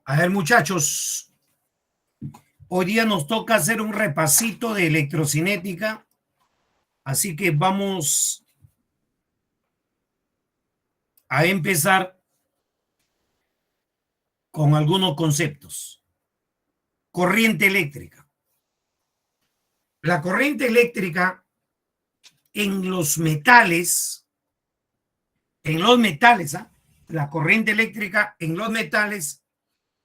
A ver, muchachos, hoy día nos toca hacer un repasito de electrocinética, así que vamos a empezar con algunos conceptos. Corriente eléctrica. La corriente eléctrica en los metales, la corriente eléctrica en los metales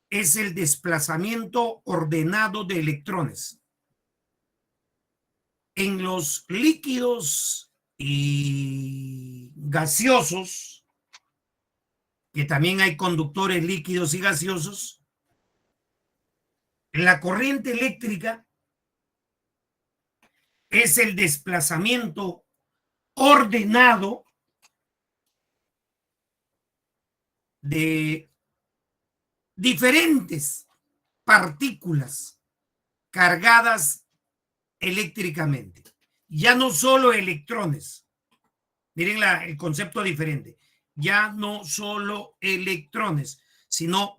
es el desplazamiento ordenado de electrones. En los líquidos y gaseosos, que también hay conductores líquidos y gaseosos, la corriente eléctrica es el desplazamiento ordenado de diferentes partículas cargadas eléctricamente. Ya no solo electrones. Miren el concepto diferente. Ya no solo electrones, sino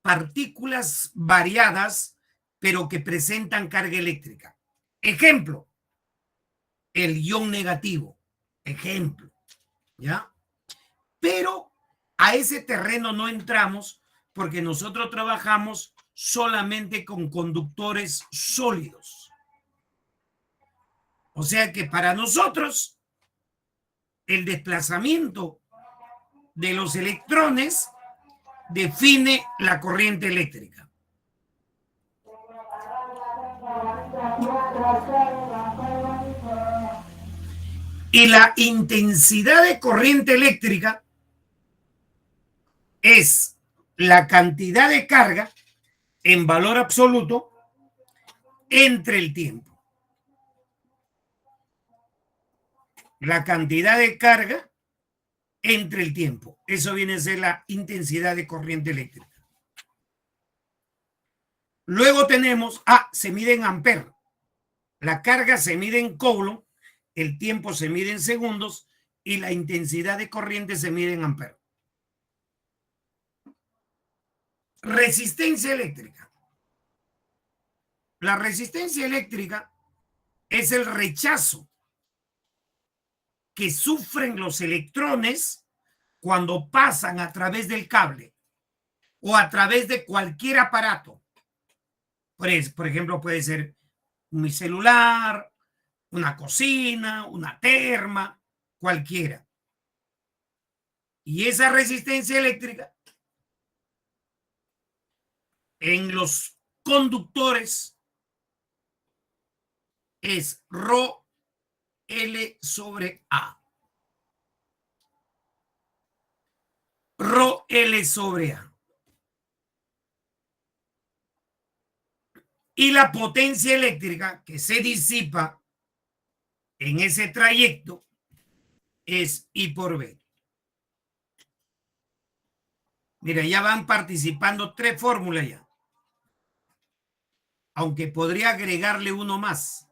partículas variadas, pero que presentan carga eléctrica. Ejemplo, el ion negativo. Ejemplo, ¿ya? Pero a ese terreno no entramos porque nosotros trabajamos solamente con conductores sólidos. O sea que para nosotros el desplazamiento de los electrones define la corriente eléctrica. Y la intensidad de corriente eléctrica es la cantidad de carga en valor absoluto entre el tiempo. La cantidad de carga entre el tiempo. Eso viene a ser la intensidad de corriente eléctrica. Luego tenemos, se mide en amperes. La carga se mide en coulomb, el tiempo se mide en segundos y la intensidad de corriente se mide en amperes. Resistencia eléctrica. La resistencia eléctrica es el rechazo que sufren los electrones cuando pasan a través del cable o a través de cualquier aparato. Por ejemplo, puede ser mi celular, una cocina, una terma, cualquiera. Y esa resistencia eléctrica en los conductores es ρ L sobre A. Rho L sobre A. Y la potencia eléctrica que se disipa en ese trayecto es I por B. Mira, ya van participando 3 fórmulas ya. Aunque podría agregarle uno más.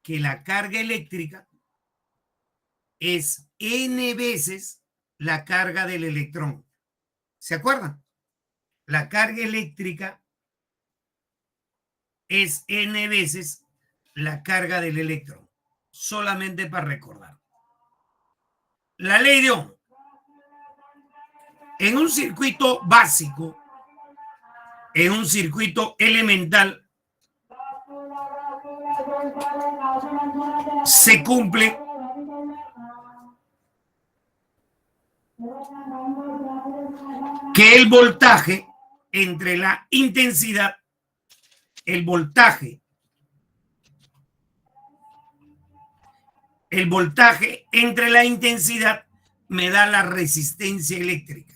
Que la carga eléctrica es N veces la carga del electrón. ¿Se acuerdan? La carga eléctrica es N veces la carga del electrón. Solamente para recordar. La ley de Ohm. En un circuito básico, en un circuito elemental, se cumple que el voltaje entre la intensidad, el voltaje entre la intensidad me da la resistencia eléctrica.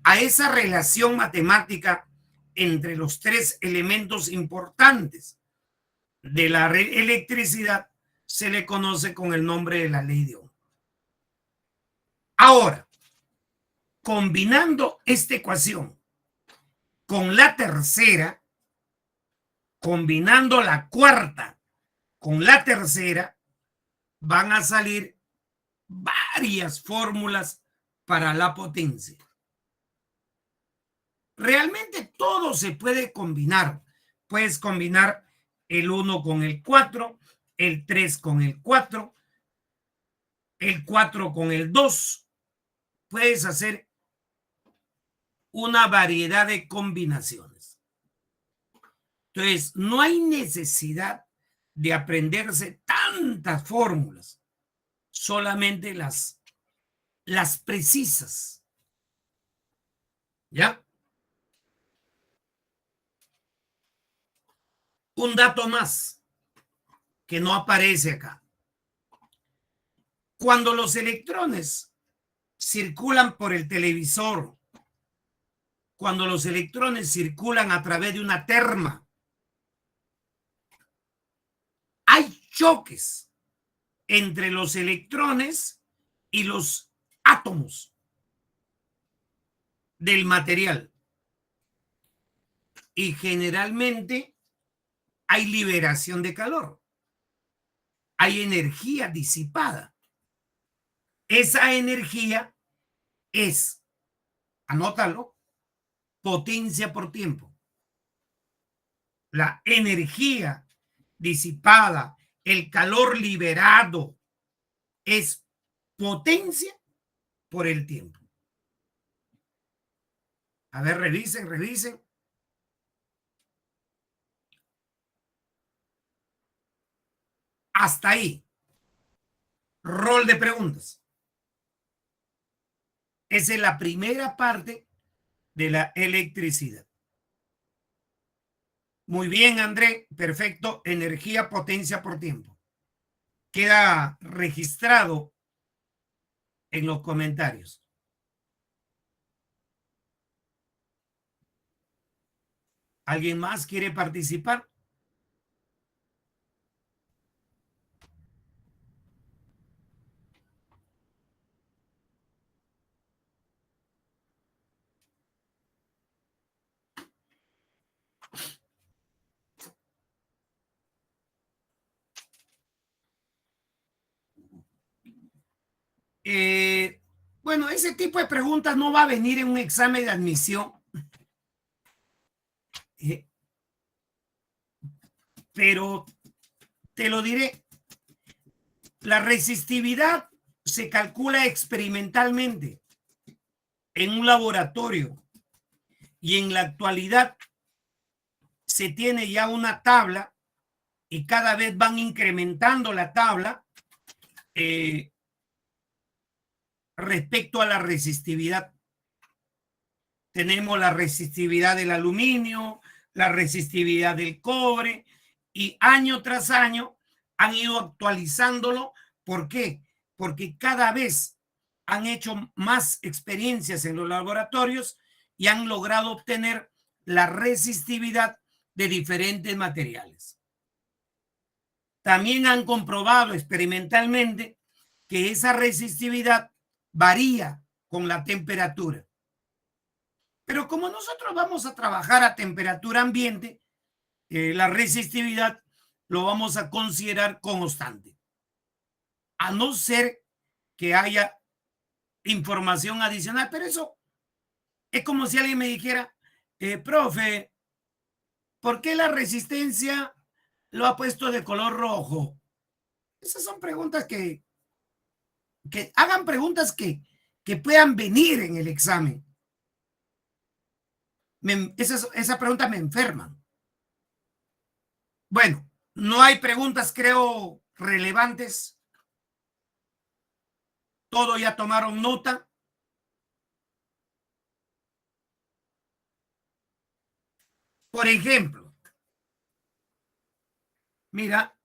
A esa relación matemática entre los 3 elementos importantes de la electricidad se le conoce con el nombre de la ley de Ohm. Ahora, combinando esta ecuación con la tercera, combinando la cuarta con la tercera, van a salir varias fórmulas para la potencia. Realmente todo se puede combinar. Puedes combinar el 1 con el 4, el 3 con el 4, el 4 con el 2. Puedes hacer una variedad de combinaciones. Entonces, no hay necesidad de aprenderse tantas fórmulas, solamente las precisas. ¿Ya? Un dato más que no aparece acá. Cuando los electrones circulan por el televisor, cuando los electrones circulan a través de una terma, hay choques entre los electrones y los átomos del material. Y generalmente hay liberación de calor, hay energía disipada. Esa energía es, anótalo, potencia por tiempo. La energía disipada, el calor liberado, es potencia por el tiempo. A ver, revisen. Hasta ahí. Rol de preguntas. Esa es la primera parte de la electricidad. Muy bien, André. Perfecto. Energía, potencia por tiempo. Queda registrado en los comentarios. ¿Alguien más quiere participar? Bueno, ese tipo de preguntas no va a venir en un examen de admisión. Pero te lo diré, la resistividad se calcula experimentalmente en un laboratorio y en la actualidad se tiene ya una tabla y cada vez van incrementando la tabla respecto a la resistividad. Tenemos la resistividad del aluminio, la resistividad del cobre y año tras año han ido actualizándolo. ¿Por qué? Porque cada vez han hecho más experiencias en los laboratorios y han logrado obtener la resistividad de diferentes materiales. También han comprobado experimentalmente que esa resistividad varía con la temperatura. Pero como nosotros vamos a trabajar a temperatura ambiente, la resistividad lo vamos a considerar constante. A no ser que haya información adicional, pero eso es como si alguien me dijera, profe, ¿por qué la resistencia lo ha puesto de color rojo? Esas son preguntas que hagan preguntas que puedan venir en el examen. Esa pregunta me enferman. Bueno, no hay preguntas, creo, relevantes. Todo ya tomaron nota. Por ejemplo, mira,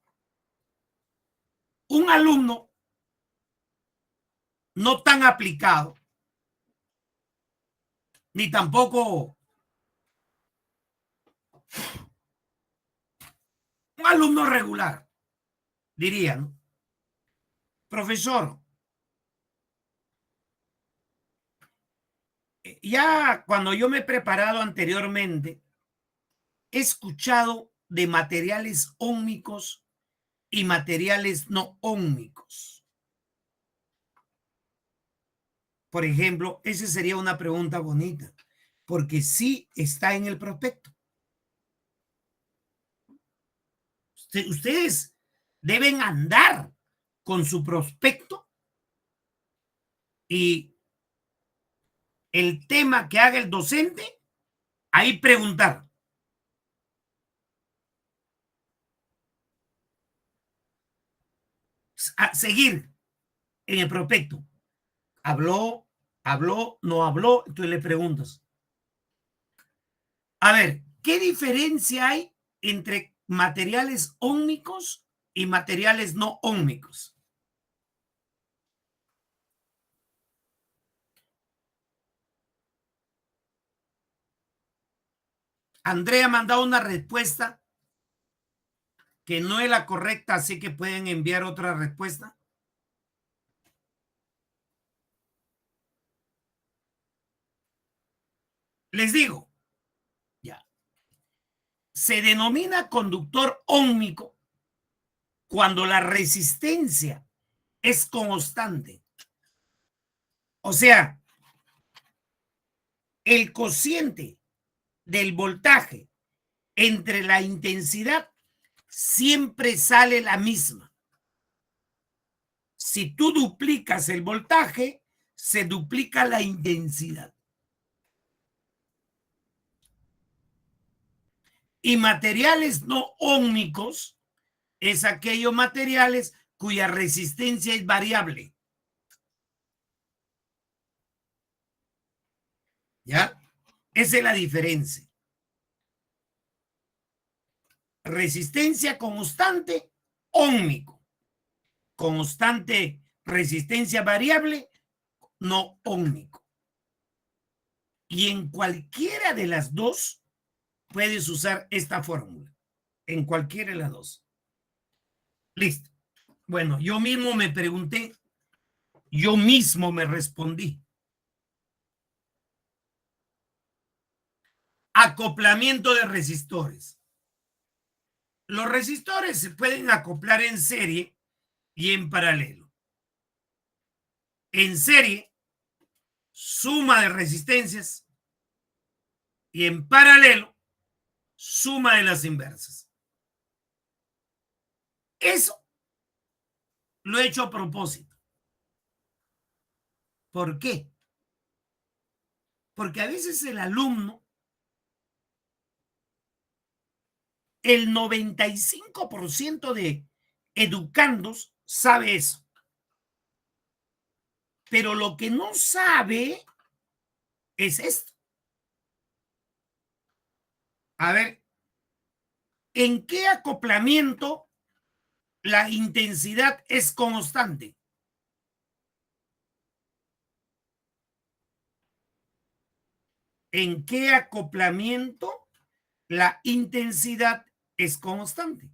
un alumno no tan aplicado, ni tampoco un alumno regular, dirían, profesor, ya cuando yo me he preparado anteriormente, he escuchado de materiales ómicos y materiales no ómicos. Por ejemplo, esa sería una pregunta bonita, porque sí está en el prospecto. Ustedes deben andar con su prospecto y el tema que haga el docente, ahí preguntar. A seguir en el prospecto. ¿Habló? ¿Habló? ¿No habló? Entonces le preguntas. A ver, ¿qué diferencia hay entre materiales ómicos y materiales no ómicos? Andrea ha mandado una respuesta que no es la correcta, así que pueden enviar otra respuesta. Les digo, ya, se denomina conductor óhmico cuando la resistencia es constante. O sea, el cociente del voltaje entre la intensidad siempre sale la misma. Si tú duplicas el voltaje, se duplica la intensidad. Y materiales no óhmicos es aquellos materiales cuya resistencia es variable. ¿Ya? Esa es la diferencia. Resistencia constante, óhmico. Constante resistencia variable, no óhmico. Y en cualquiera de las dos puedes usar esta fórmula. En cualquiera de las dos. Listo. Bueno, yo mismo me pregunté, yo mismo me respondí. Acoplamiento de resistores. Los resistores se pueden acoplar en serie y en paralelo. En serie, suma de resistencias y en paralelo, suma de las inversas. Eso lo he hecho a propósito. ¿Por qué? Porque a veces el alumno, el 95% de educandos sabe eso. Pero lo que no sabe es esto. A ver, ¿en qué acoplamiento la intensidad es constante? ¿En qué acoplamiento la intensidad es constante?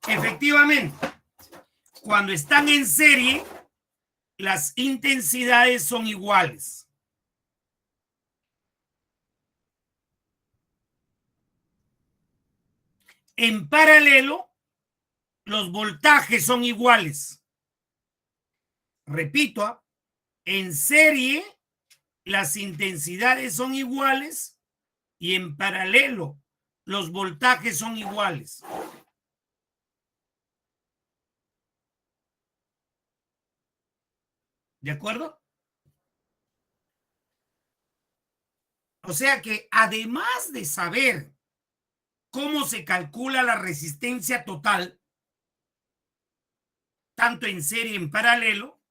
Efectivamente, cuando están en serie, las intensidades son iguales. En paralelo, los voltajes son iguales. Repito, en serie, las intensidades son iguales y en paralelo, los voltajes son iguales. ¿De acuerdo? O sea que además de saber cómo se calcula la resistencia total, tanto en serie y en paralelo,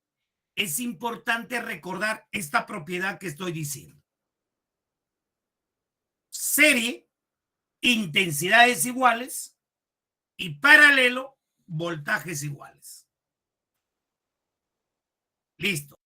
es importante recordar esta propiedad que estoy diciendo. Serie, intensidades iguales, y paralelo, voltajes iguales. Listo.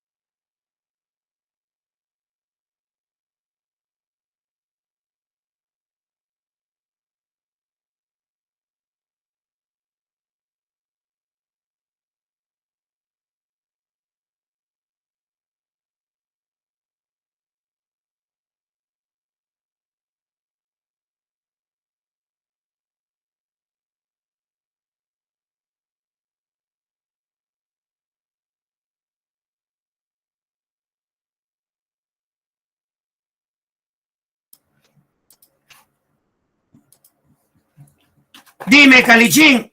Dime, Calichín.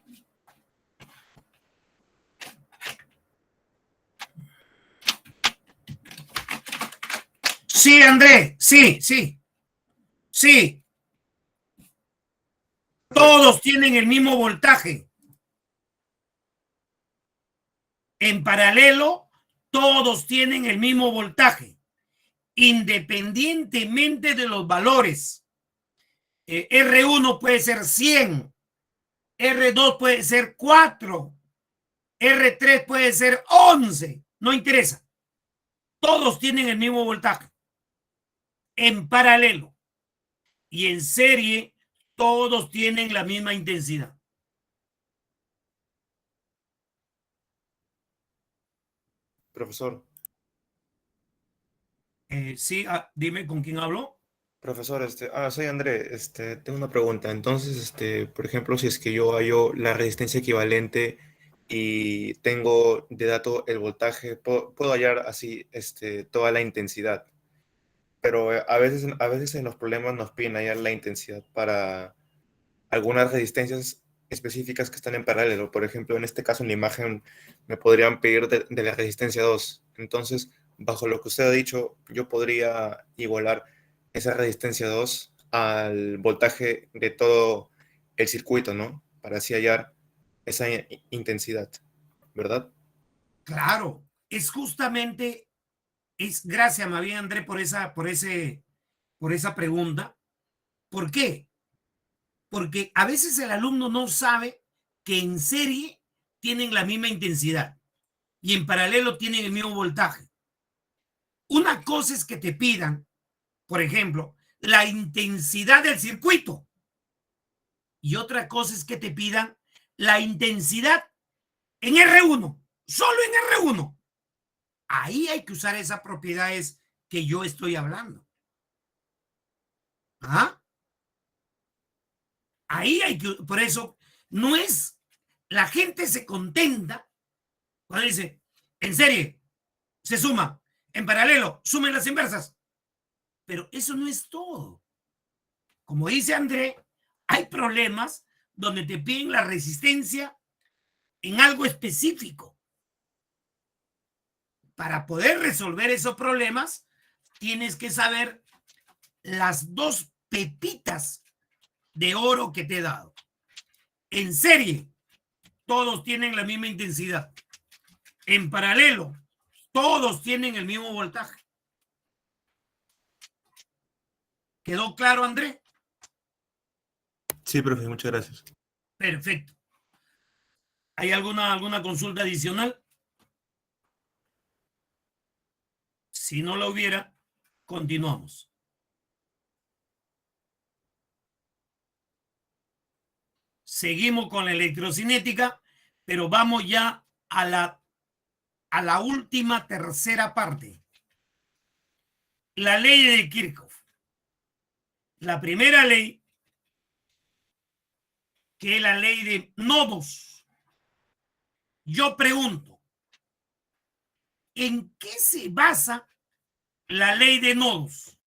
Sí, André, sí, sí, sí. Profe, Todos tienen el mismo voltaje. En paralelo, todos tienen el mismo voltaje, independientemente de los valores. R1 puede ser 100, R2 puede ser 4, R3 puede ser 11, no interesa. Todos tienen el mismo voltaje. En paralelo y en serie, todos tienen la misma intensidad. profesor, Sí, dime con quién hablo. profesor, soy André, tengo una pregunta. Entonces, por ejemplo, si es que yo hallo la resistencia equivalente y tengo de dato el voltaje, puedo hallar así, toda la intensidad. Pero a veces en los problemas nos piden hallar la intensidad para algunas resistencias específicas que están en paralelo. Por ejemplo, en este caso en la imagen me podrían pedir de la resistencia 2. Entonces, bajo lo que usted ha dicho, yo podría igualar esa resistencia 2 al voltaje de todo el circuito, ¿no? Para así hallar esa intensidad, ¿verdad? Claro, es justamente, gracias, más bien, André, por esa pregunta. ¿Por qué? Porque a veces el alumno no sabe que en serie tienen la misma intensidad y en paralelo tienen el mismo voltaje. Una cosa es que te pidan, por ejemplo, la intensidad del circuito y otra cosa es que te pidan la intensidad en R1, solo en R1. Ahí hay que usar esas propiedades que yo estoy hablando. ¿Ah? Ahí hay que, por eso, no es, la gente se contenta cuando dice, en serie, se suma, en paralelo, sumen las inversas. Pero eso no es todo. Como dice André, hay problemas donde te piden la resistencia en algo específico. Para poder resolver esos problemas, tienes que saber las dos pepitas de oro que te he dado. En serie, todos tienen la misma intensidad. En paralelo, todos tienen el mismo voltaje. ¿Quedó claro, André? Sí, profe, muchas gracias. Perfecto. ¿Hay alguna consulta adicional? Si no la hubiera, continuamos. Seguimos con la electrocinética, pero vamos ya a la última tercera parte. La ley de Kirchhoff. La primera ley, que es la ley de nodos. Yo pregunto, ¿en qué se basa la ley de nodos?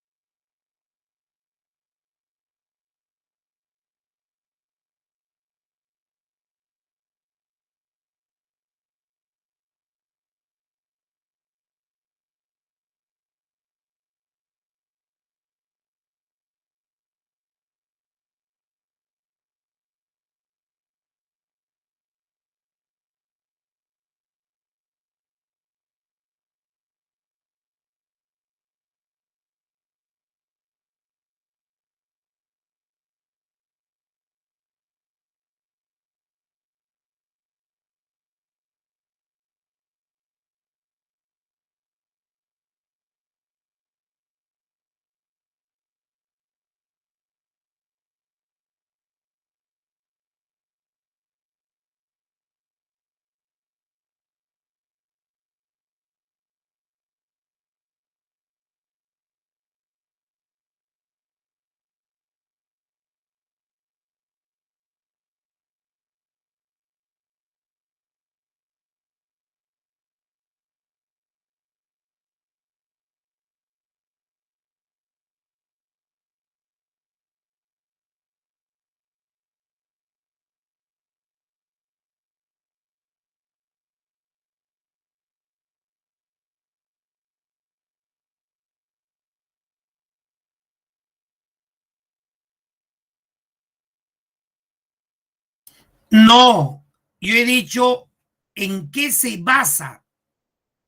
No, yo he dicho en qué se basa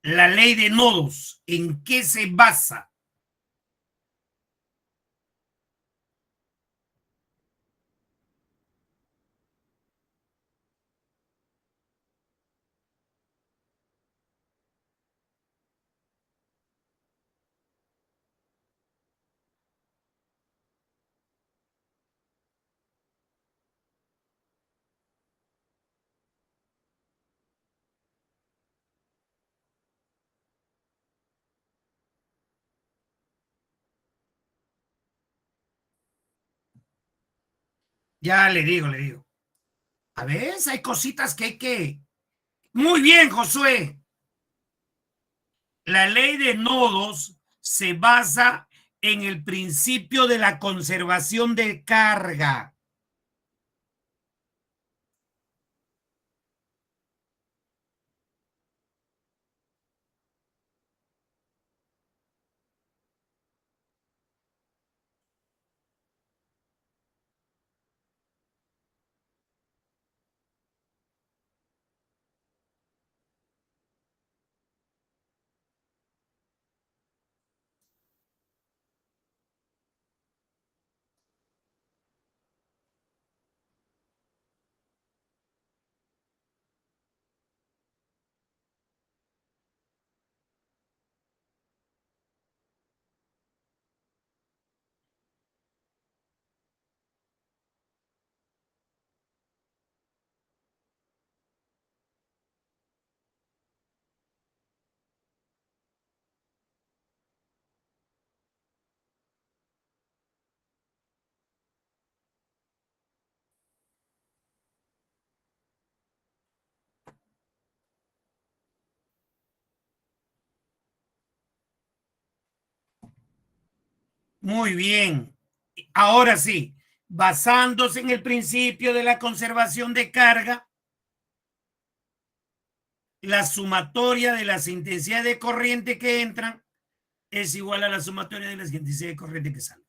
la ley de nodos, en qué se basa. Ya le digo, le digo. A ver, hay cositas que hay que... Muy bien, Josué. La ley de nodos se basa en el principio de la conservación de carga. Muy bien. Ahora sí, basándose en el principio de la conservación de carga, la sumatoria de las intensidades de corriente que entran es igual a la sumatoria de las intensidades de corriente que salen.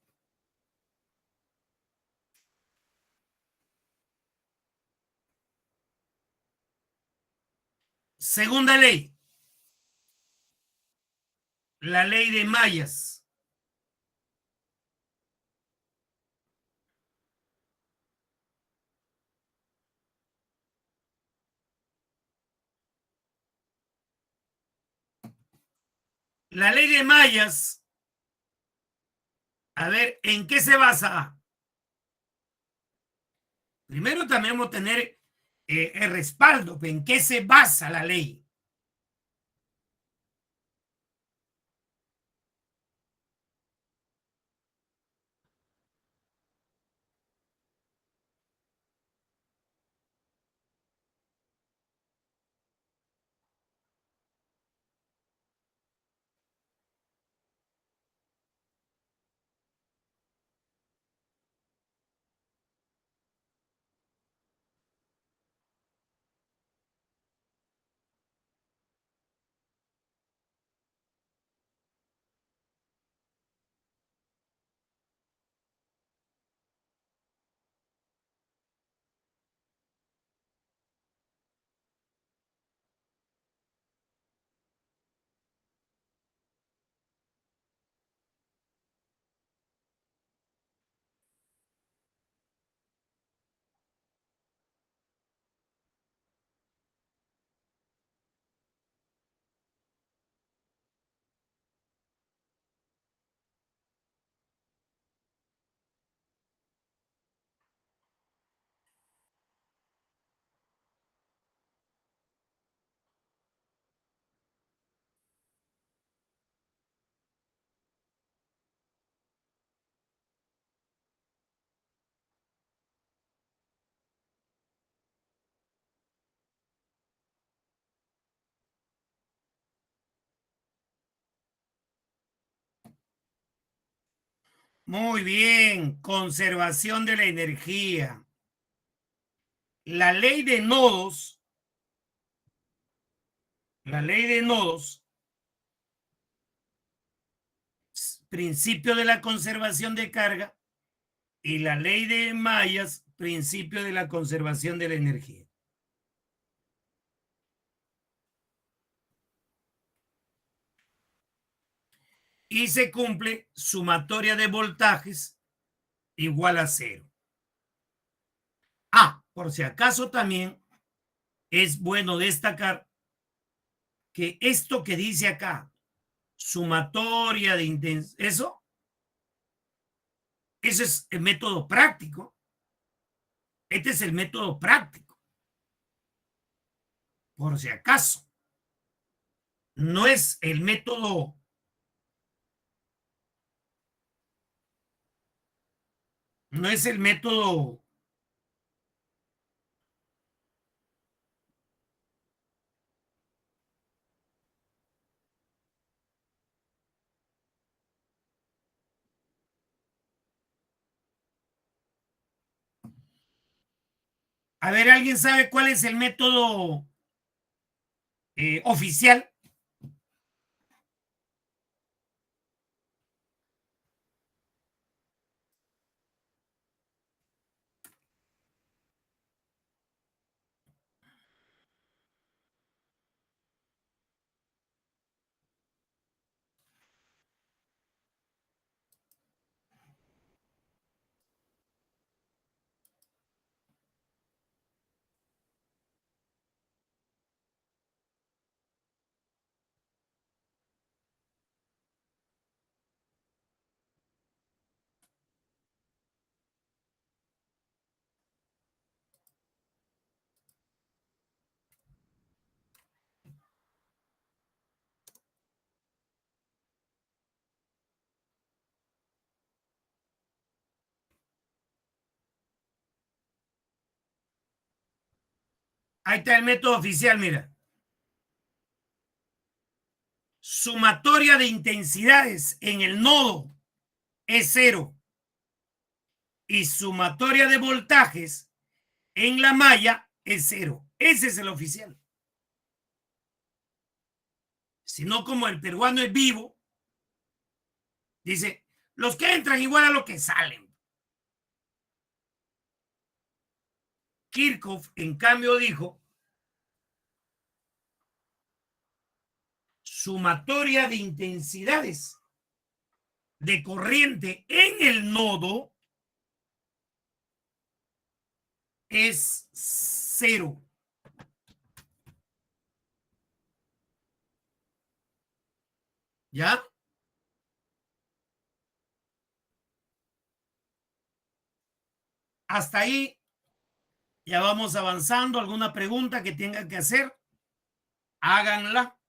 Segunda ley, la ley de mallas. La ley de mallas, a ver, ¿en qué se basa? Primero también vamos a tener el respaldo, ¿en qué se basa la ley? Muy bien, conservación de la energía. La ley de nodos, la ley de nodos, principio de la conservación de carga, y la ley de Mayas, principio de la conservación de la energía. Y se cumple sumatoria de voltajes igual a cero. Ah, por si acaso también es bueno destacar que esto que dice acá, sumatoria de intensidad, eso es el método práctico. Este es el método práctico, por si acaso. No es el método, no es el método. A ver, ¿alguien sabe cuál es el método oficial? Ahí está el método oficial, mira. Sumatoria de intensidades en el nodo es cero y sumatoria de voltajes en la malla es cero. Ese es el oficial. Si no, como el peruano es vivo, dice, los que entran igual a los que salen. Kirchhoff, en cambio, dijo, sumatoria de intensidades de corriente en el nodo es cero. ¿Ya? Hasta ahí ya vamos avanzando. ¿Alguna pregunta que tengan que hacer? Háganla.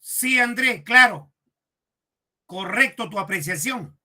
Sí, Andrés, claro. Correcto tu apreciación.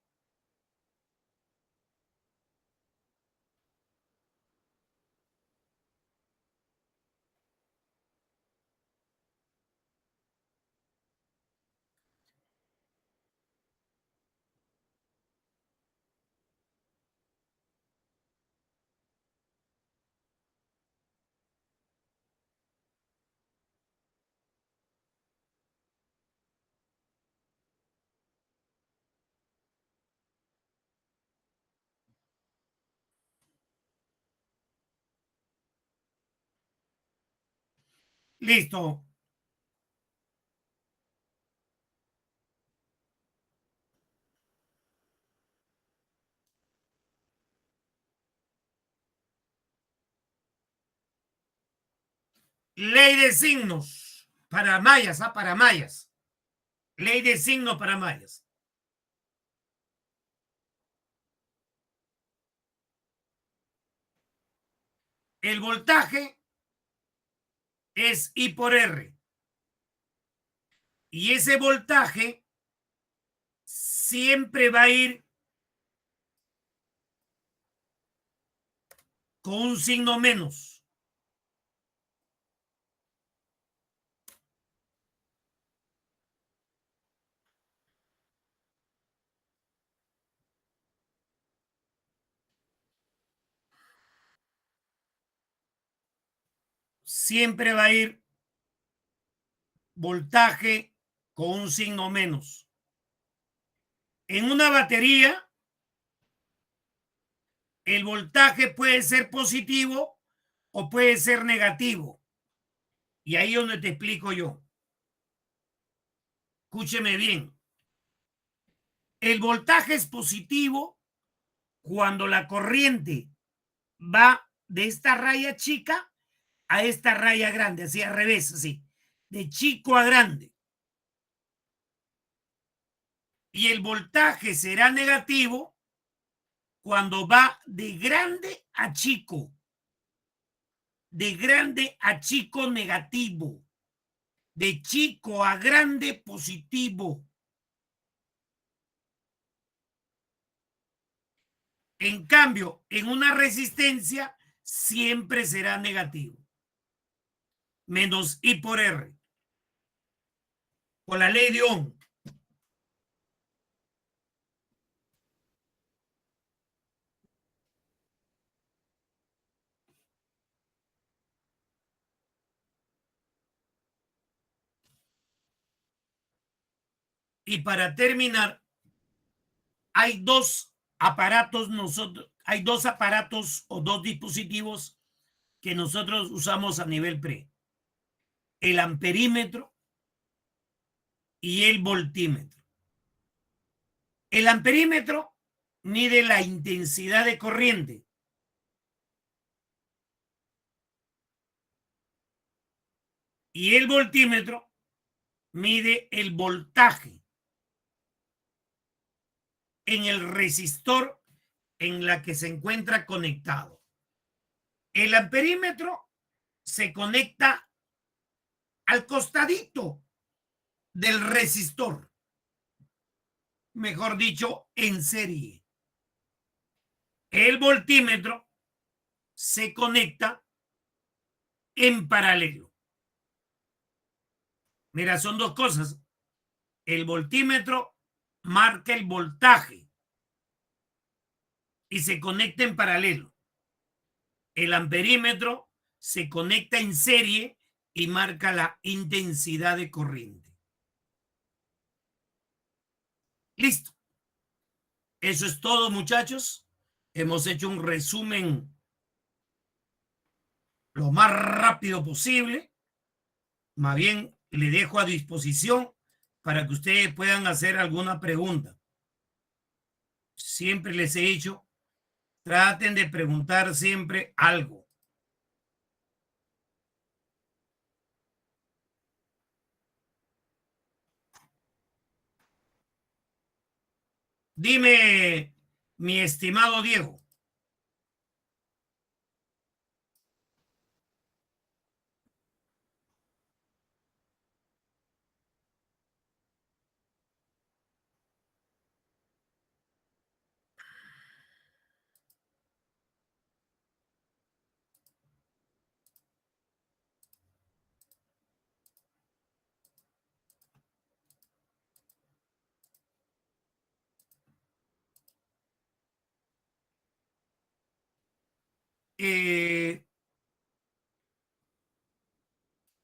Listo. Ley de signos para mayas, para mayas. Ley de signos para mayas. El voltaje es I por R. Y ese voltaje siempre va a ir con un signo menos. Siempre va a ir voltaje con un signo menos. En una batería, el voltaje puede ser positivo o puede ser negativo. Y ahí es donde te explico yo. Escúcheme bien. El voltaje es positivo cuando la corriente va de esta raya chica a esta raya grande, así al revés, así, de chico a grande. Y el voltaje será negativo cuando va de grande a chico, de grande a chico negativo, de chico a grande positivo. En cambio, en una resistencia siempre será negativo. Menos I por R. Por la ley de Ohm. Y para terminar, hay dos aparatos o dos dispositivos que nosotros usamos a nivel pre. El amperímetro y el voltímetro. El amperímetro mide la intensidad de corriente. Y el voltímetro mide el voltaje en el resistor en la que se encuentra conectado. El amperímetro se conecta al costadito del resistor, mejor dicho, en serie. El voltímetro se conecta en paralelo. Mira, son dos cosas. El voltímetro marca el voltaje y se conecta en paralelo. El amperímetro se conecta en serie y marca la intensidad de corriente. Listo. Eso es todo, muchachos. Hemos hecho un resumen lo más rápido posible. Más bien, le dejo a disposición para que ustedes puedan hacer alguna pregunta. Siempre les he dicho, traten de preguntar siempre algo. Dime, mi estimado Diego.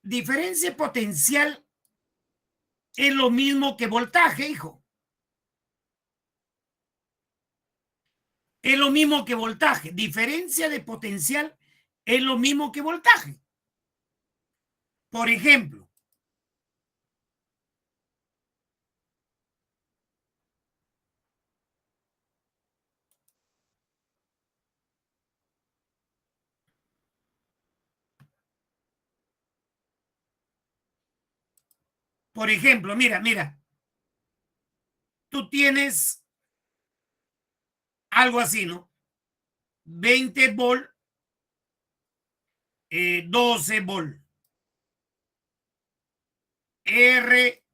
Diferencia potencial es lo mismo que voltaje, hijo. Es lo mismo que voltaje. Diferencia de potencial es lo mismo que voltaje. Por ejemplo, mira, tú tienes algo así, ¿no? 20 volt, 12 volt, R,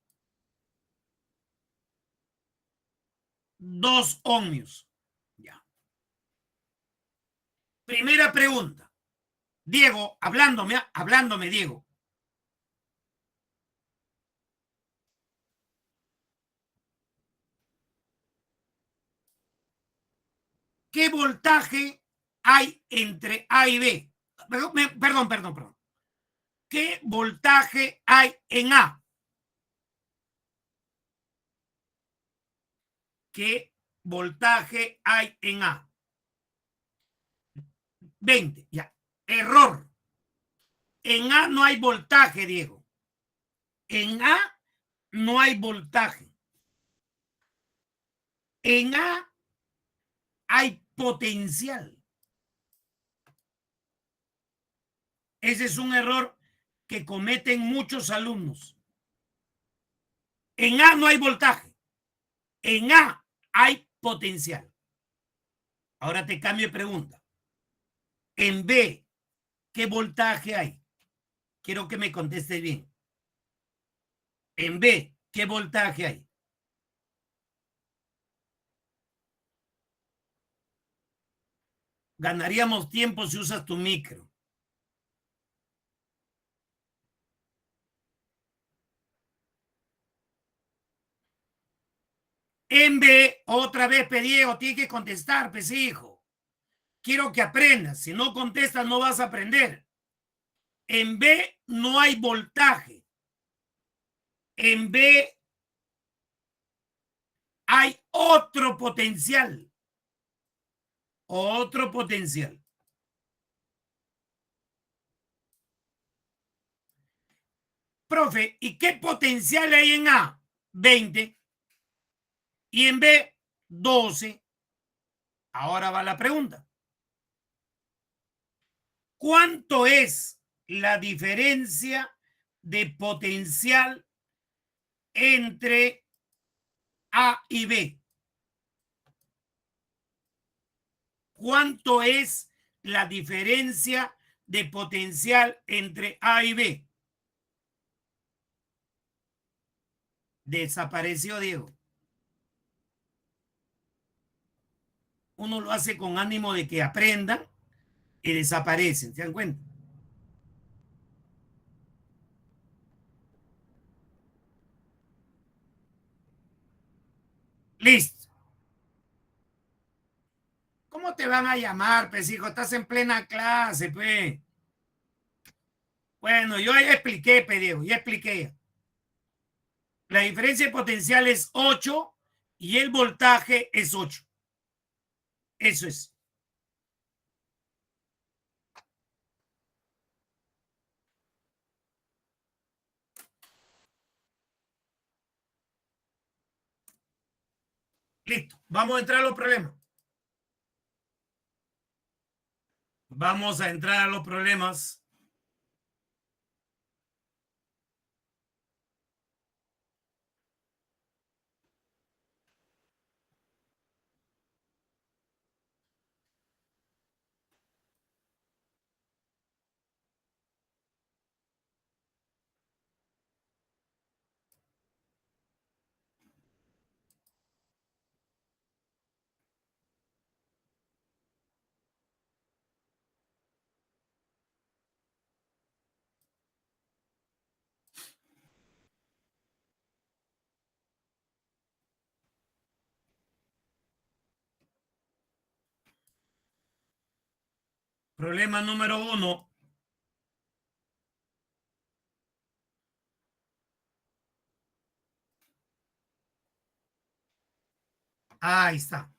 2 ohmios. Ya. Primera pregunta. Diego, hablándome, Diego. ¿Qué voltaje hay entre A y B? Perdón. ¿Qué voltaje hay en A? ¿Qué voltaje hay en A? 20, ya. Error. En A no hay voltaje, Diego. En A no hay voltaje. En A hay potencial. Ese es un error que cometen muchos alumnos. En A no hay voltaje. En A hay potencial. Ahora te cambio de pregunta. En B, ¿qué voltaje hay? Quiero que me contestes bien. En B, ¿qué voltaje hay? Ganaríamos tiempo si usas tu micro. En B, otra vez pedí, o tiene que contestar, pues hijo. Quiero que aprendas. Si no contestas, no vas a aprender. En B no hay voltaje. En B hay otro potencial. Otro potencial. Profe, ¿y qué potencial hay en A? 20. Y en B, 12. Ahora va la pregunta. ¿Cuánto es la diferencia de potencial entre A y B? ¿Cuánto es la diferencia de potencial entre A y B? Desapareció, Diego. Uno lo hace con ánimo de que aprendan y desaparecen. ¿Se dan cuenta? Listo. ¿Cómo te van a llamar, pues, hijo? Estás en plena clase, pues. Bueno, yo ya expliqué, pues, Diego, ya expliqué. La diferencia de potencial es 8 y el voltaje es 8. Eso es. Listo. Vamos a entrar a los problemas. Vamos a entrar a los problemas. Problema número 1. Ahí está.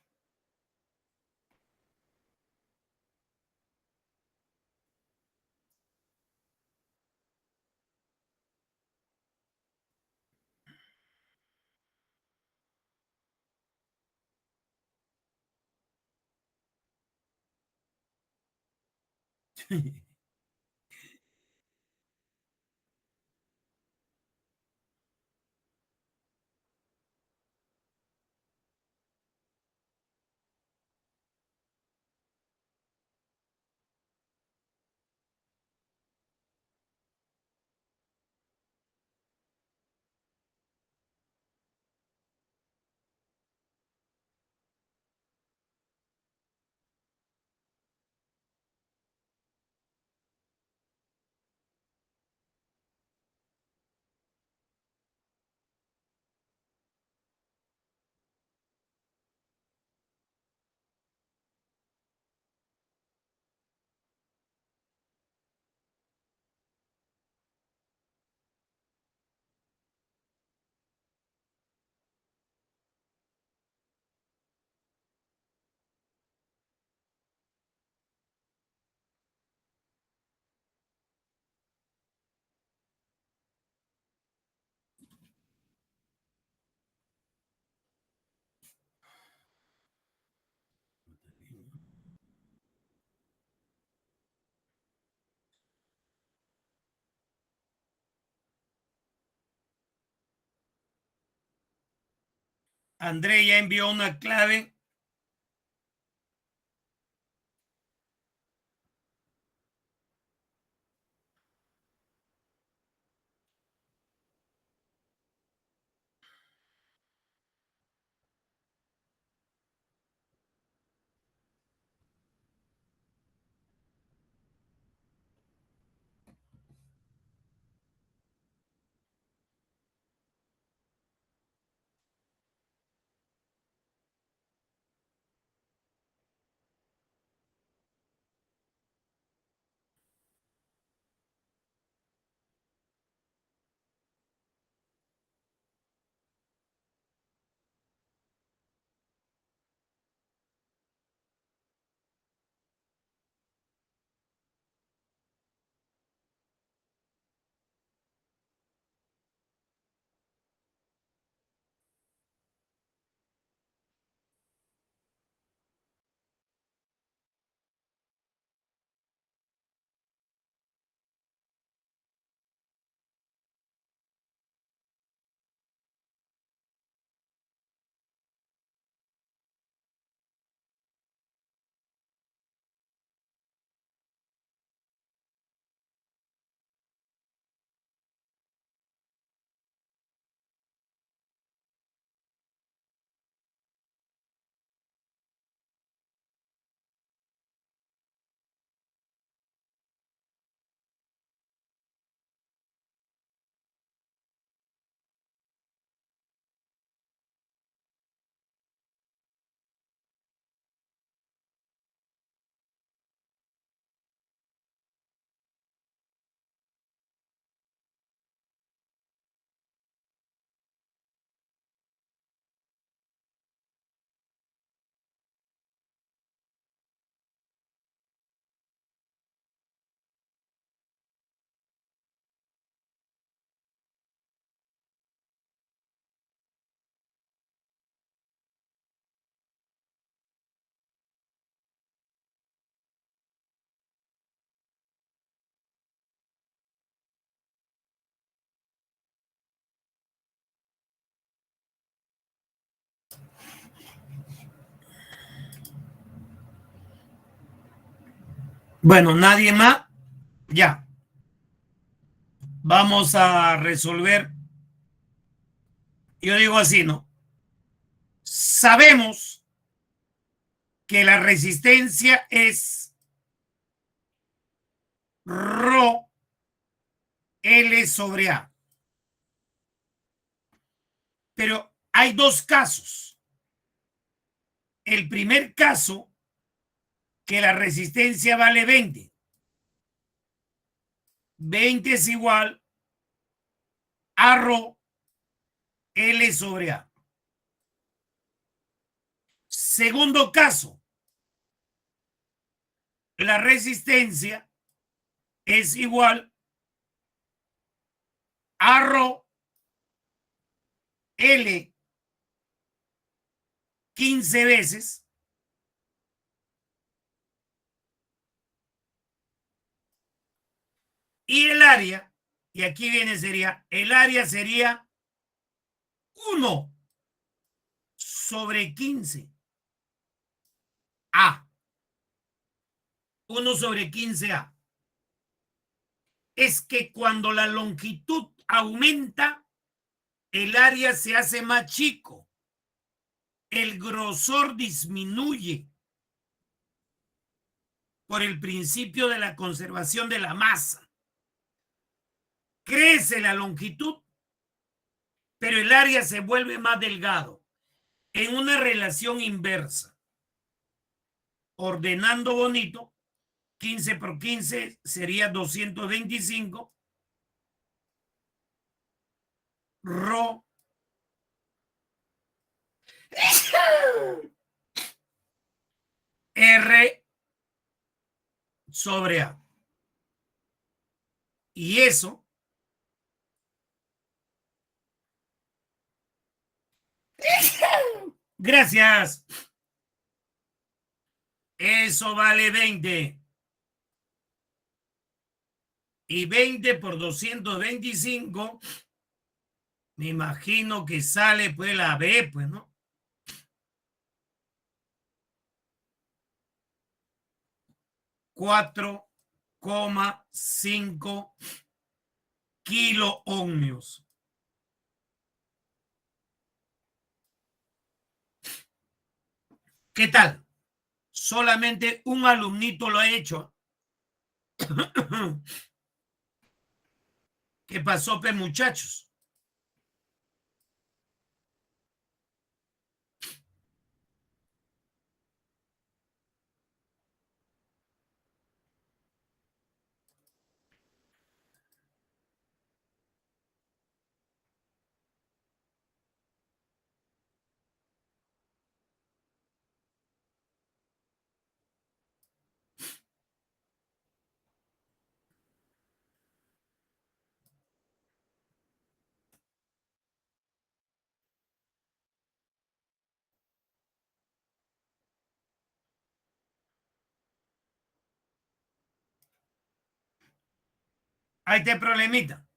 André ya envió una clave. Bueno, nadie más. Ya. Vamos a resolver. Yo digo así, ¿no? Sabemos que la resistencia es Rho L sobre A. Pero hay dos casos. El primer caso, que la resistencia vale 20. 20 es igual a Rho L sobre A. Segundo caso, la resistencia es igual a Rho L 15 veces Y el área, y aquí viene, sería, el área sería 1 sobre 15 A. 1 sobre 15 A. Es que cuando la longitud aumenta, el área se hace más chico, el grosor disminuye por el principio de la conservación de la masa. Crece la longitud, pero el área se vuelve más delgado en una relación inversa. Ordenando bonito, 15 por 15 sería 225 Rho R sobre A. Y eso gracias. Eso vale 20. Y 20 por 225, me imagino que sale pues la B, pues, ¿no? 4,5 kilo ohmios. ¿Qué tal? Solamente un alumnito lo ha hecho. ¿Qué pasó, pues, muchachos? Ahí está el problemita.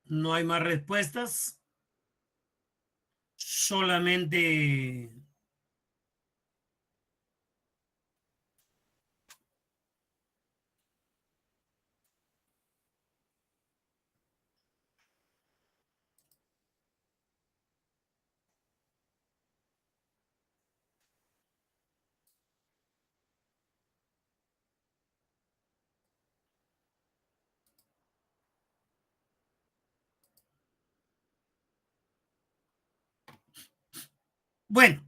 No hay más respuestas. Solamente Bueno,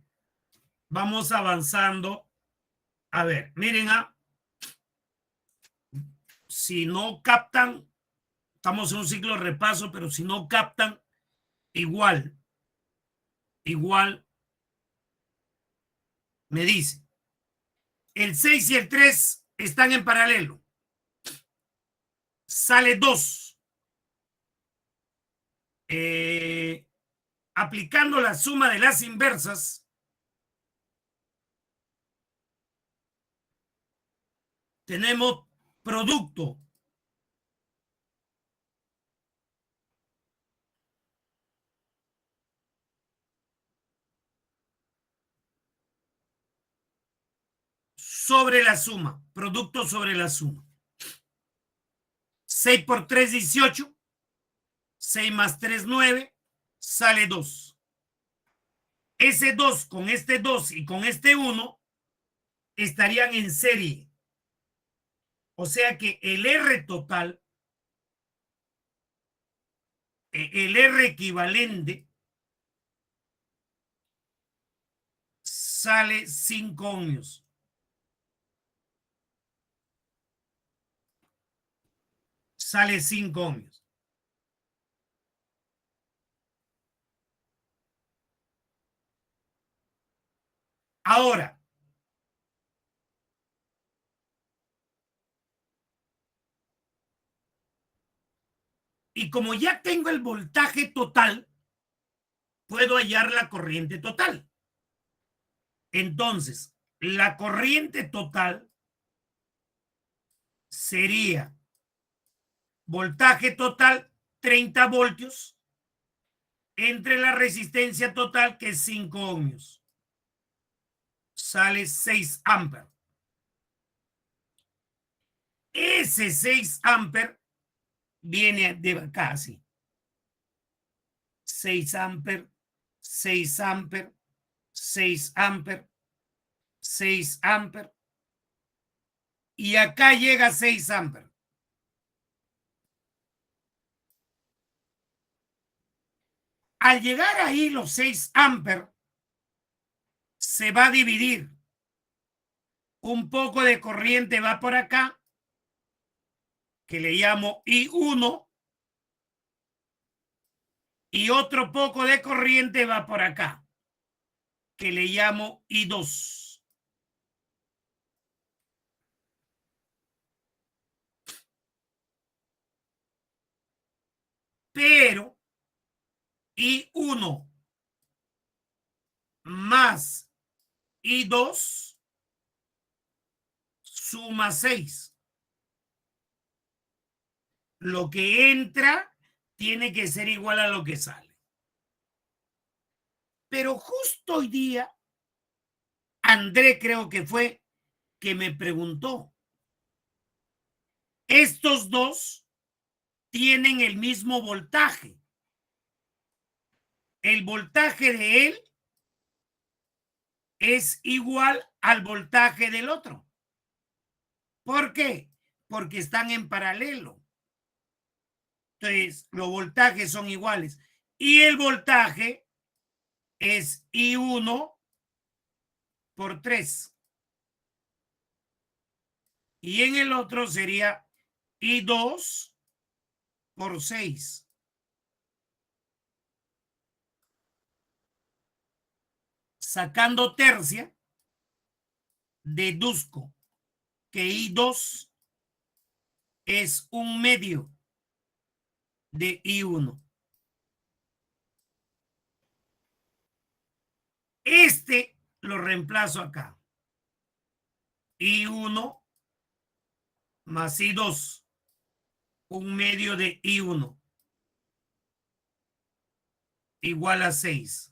vamos avanzando. A ver, miren, si no captan, estamos en un ciclo de repaso, pero si no captan, igual, me dice. El 6 y el 3 están en paralelo. Sale 2. Aplicando la suma de las inversas, tenemos producto sobre la suma, producto sobre la suma. 6 por 3, 18. 6 más 3, 9. Sale 2. Ese 2 con este 2 y con este 1 estarían en serie. O sea que el R total, el R equivalente, sale 5 ohmios. Sale 5 ohmios. Ahora, y como ya tengo el voltaje total, puedo hallar la corriente total. Entonces, la corriente total sería voltaje total 30 voltios entre la resistencia total, que es 5 ohmios. Sale 6 amperes. Ese 6 amperes viene de acá así. 6 amperes, 6 amperes, 6 amperes, 6 amperes. Y acá llega 6 amperes. Al llegar ahí los 6 amperes, se va a dividir. Un poco de corriente va por acá, que le llamo I1, y otro poco de corriente va por acá, que le llamo I2. Pero I1 más I2 suma 6. Lo que entra tiene que ser igual a lo que sale. Pero justo hoy día, André creo que fue que me preguntó, estos dos tienen el mismo voltaje. El voltaje de él es igual al voltaje del otro. ¿Por qué? Porque están en paralelo. Entonces, los voltajes son iguales. Y el voltaje es I1 por 3. Y en el otro sería I2 por 6. Sacando tercia, deduzco que I2 es un medio de I1. Este lo reemplazo acá. I1 más I2, un medio de I1, igual a 6.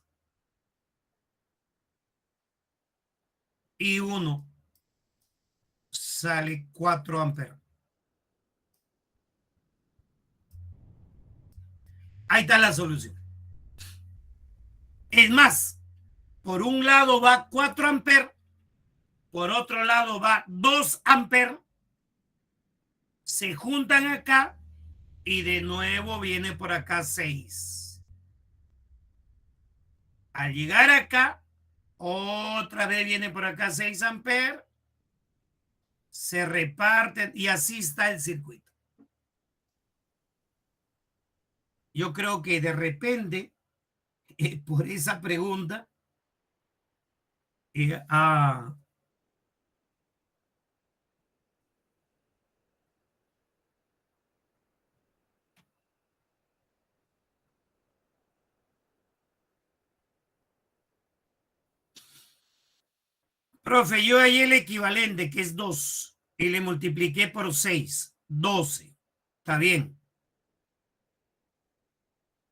I1 sale 4 amperes. Ahí está la solución. Es más, por un lado va 4 amperes, por otro lado va 2 amperes, se juntan acá y de nuevo viene por acá 6. Al llegar acá, Otra vez viene por acá 6 amperes, se reparten y así está el circuito. Yo creo que de repente, por esa pregunta, eh, ah, profe, yo ahí el equivalente, que es 2 y le multipliqué por 6, 12. Está bien.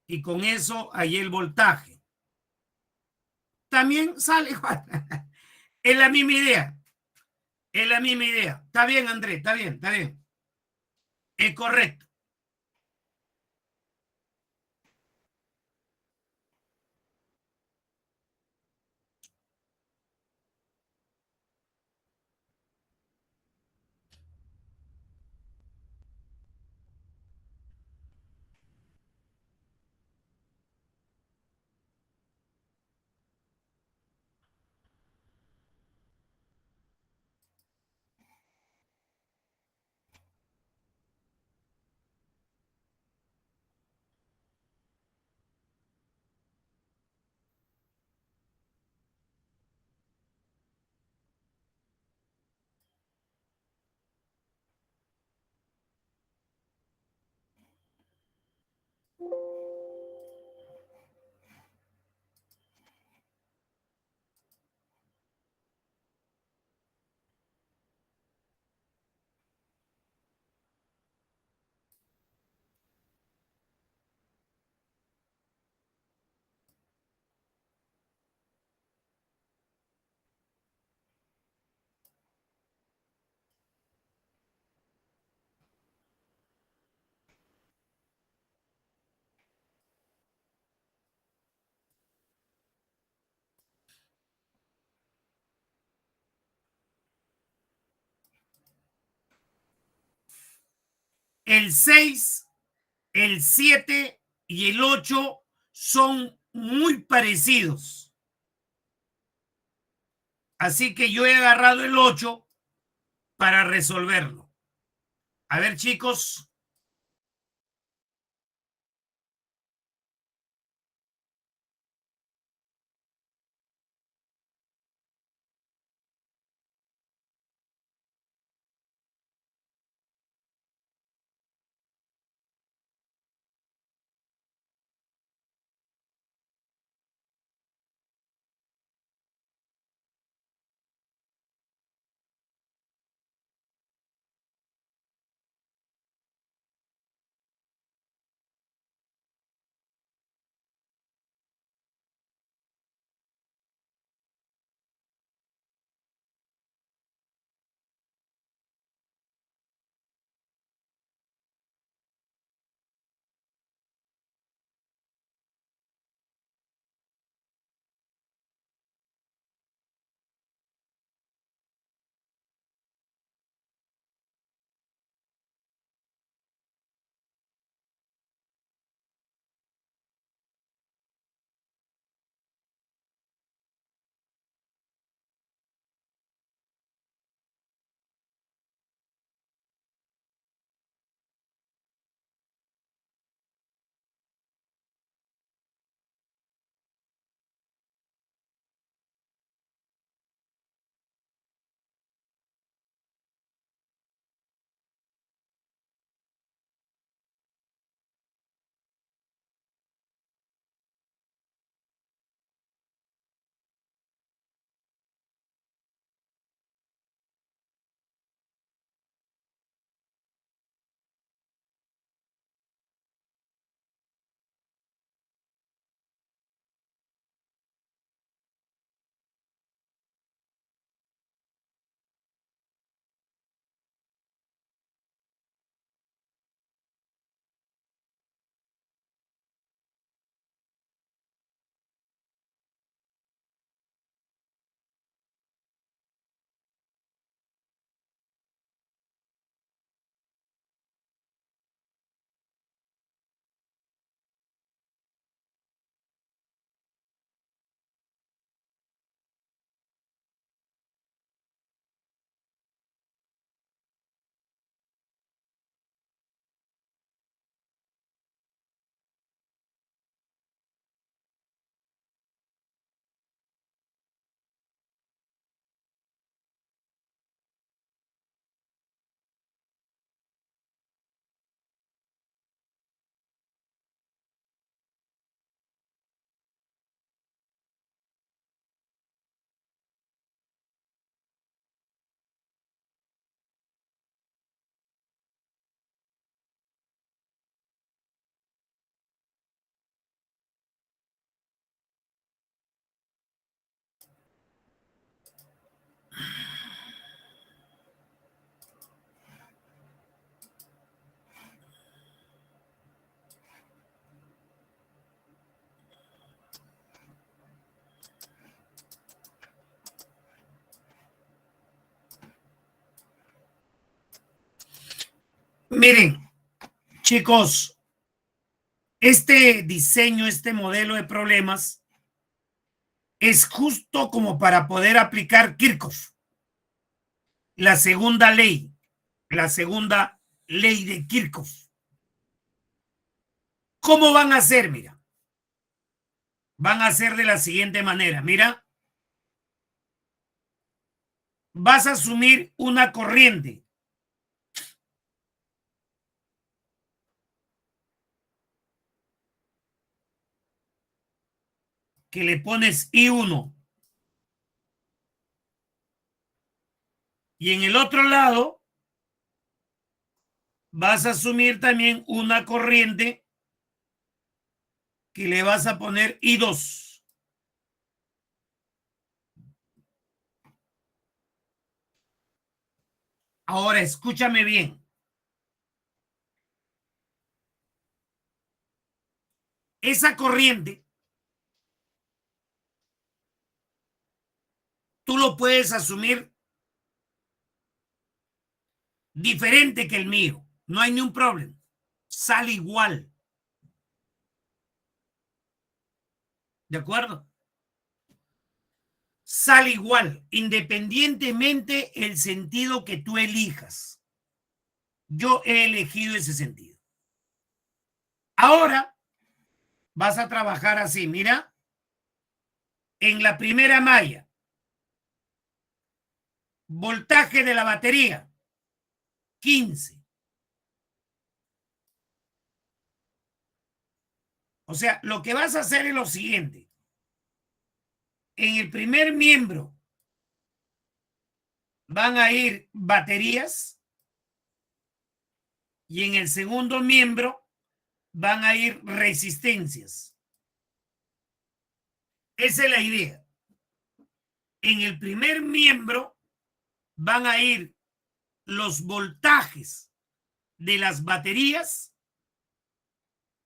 Y con eso ahí el voltaje. También sale igual. Es la misma idea. Es la misma idea. Está bien, Andrés, está bien, está bien. Es correcto. El 6, el 7 y el 8 son muy parecidos. Así que yo he agarrado el 8 para resolverlo. A ver, chicos, Miren, chicos, este diseño, este modelo de problemas es justo como para poder aplicar Kirchhoff, la segunda ley de Kirchhoff. ¿Cómo van a hacer? Mira, van a hacer de la siguiente manera. Mira, vas a asumir una corriente que le pones I1 y en el otro lado vas a asumir también una corriente que le vas a poner I2. Ahora escúchame bien. Esa corriente tú lo puedes asumir diferente que el mío. No hay ni un problema. Sale igual. ¿De acuerdo? Sale igual, independientemente el sentido que tú elijas. Yo he elegido ese sentido. Ahora vas a trabajar así. Mira, en la primera malla, voltaje de la batería, 15. O sea, lo que vas a hacer es lo siguiente. En el primer miembro van a ir baterías y en el segundo miembro van a ir resistencias. Esa es la idea. En el primer miembro van a ir los voltajes de las baterías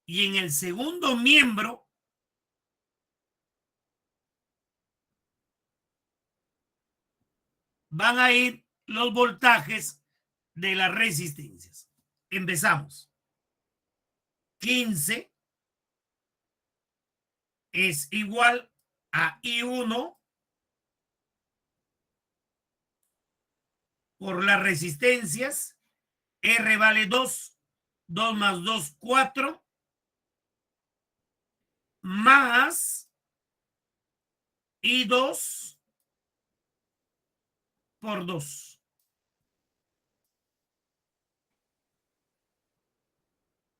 y en el segundo miembro van a ir los voltajes de las resistencias. Empezamos. 15 es igual a I1 por las resistencias. R vale 2. 2 más 2, 4. Más I2 por 2.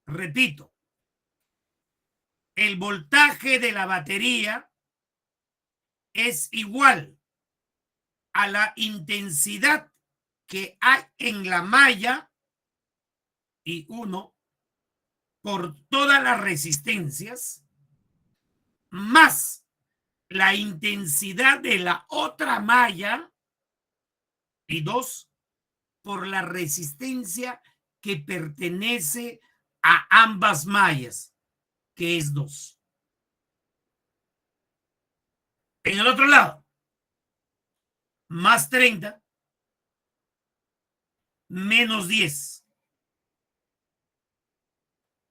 Repito, el voltaje de la batería es igual a la intensidad que hay en la malla I1 por todas las resistencias más la intensidad de la otra malla I2 por la resistencia que pertenece a ambas mallas, que es 2. En el otro lado, más 30 menos 10,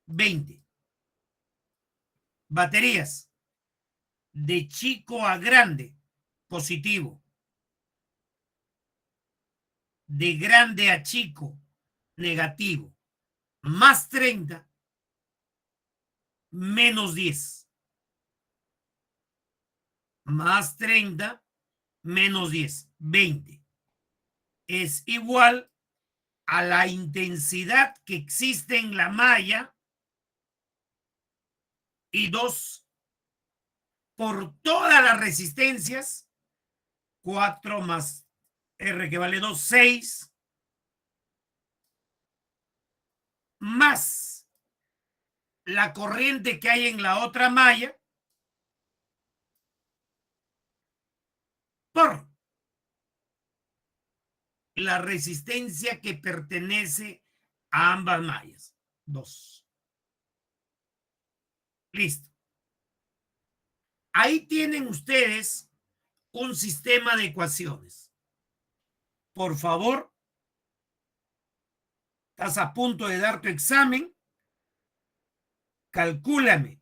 20. Baterías de chico a grande, positivo. De grande a chico, negativo. Más 30 menos 10. Más 30 menos 10, 20. Es igual a la intensidad que existe en la malla I2 por todas las resistencias. 4 más R que vale 2, 6. Más la corriente que hay en la otra malla por la resistencia que pertenece a ambas mallas. 2. Listo. Ahí tienen ustedes un sistema de ecuaciones. Por favor, Estás a punto de dar tu examen. Calcúlame.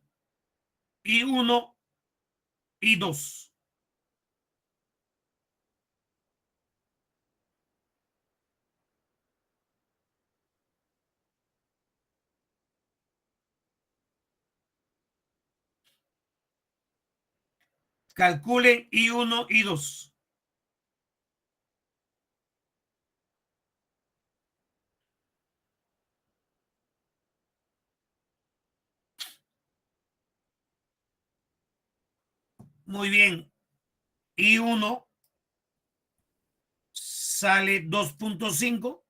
I1, I2. Calculen I1, I2. Muy bien. I1 sale 2.5.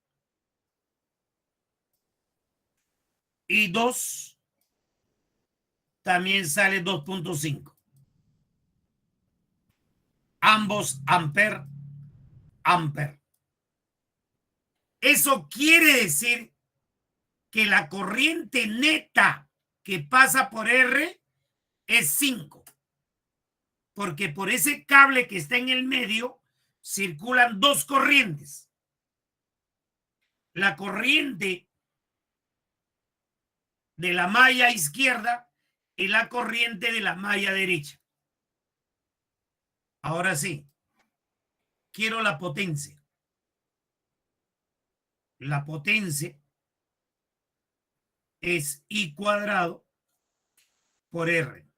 I2 también sale 2.5. Ambos amper. Eso quiere decir que la corriente neta que pasa por R es 5. Porque por ese cable que está en el medio circulan dos corrientes. La corriente de la malla izquierda y la corriente de la malla derecha. Ahora sí, quiero la potencia. La potencia es I cuadrado por R.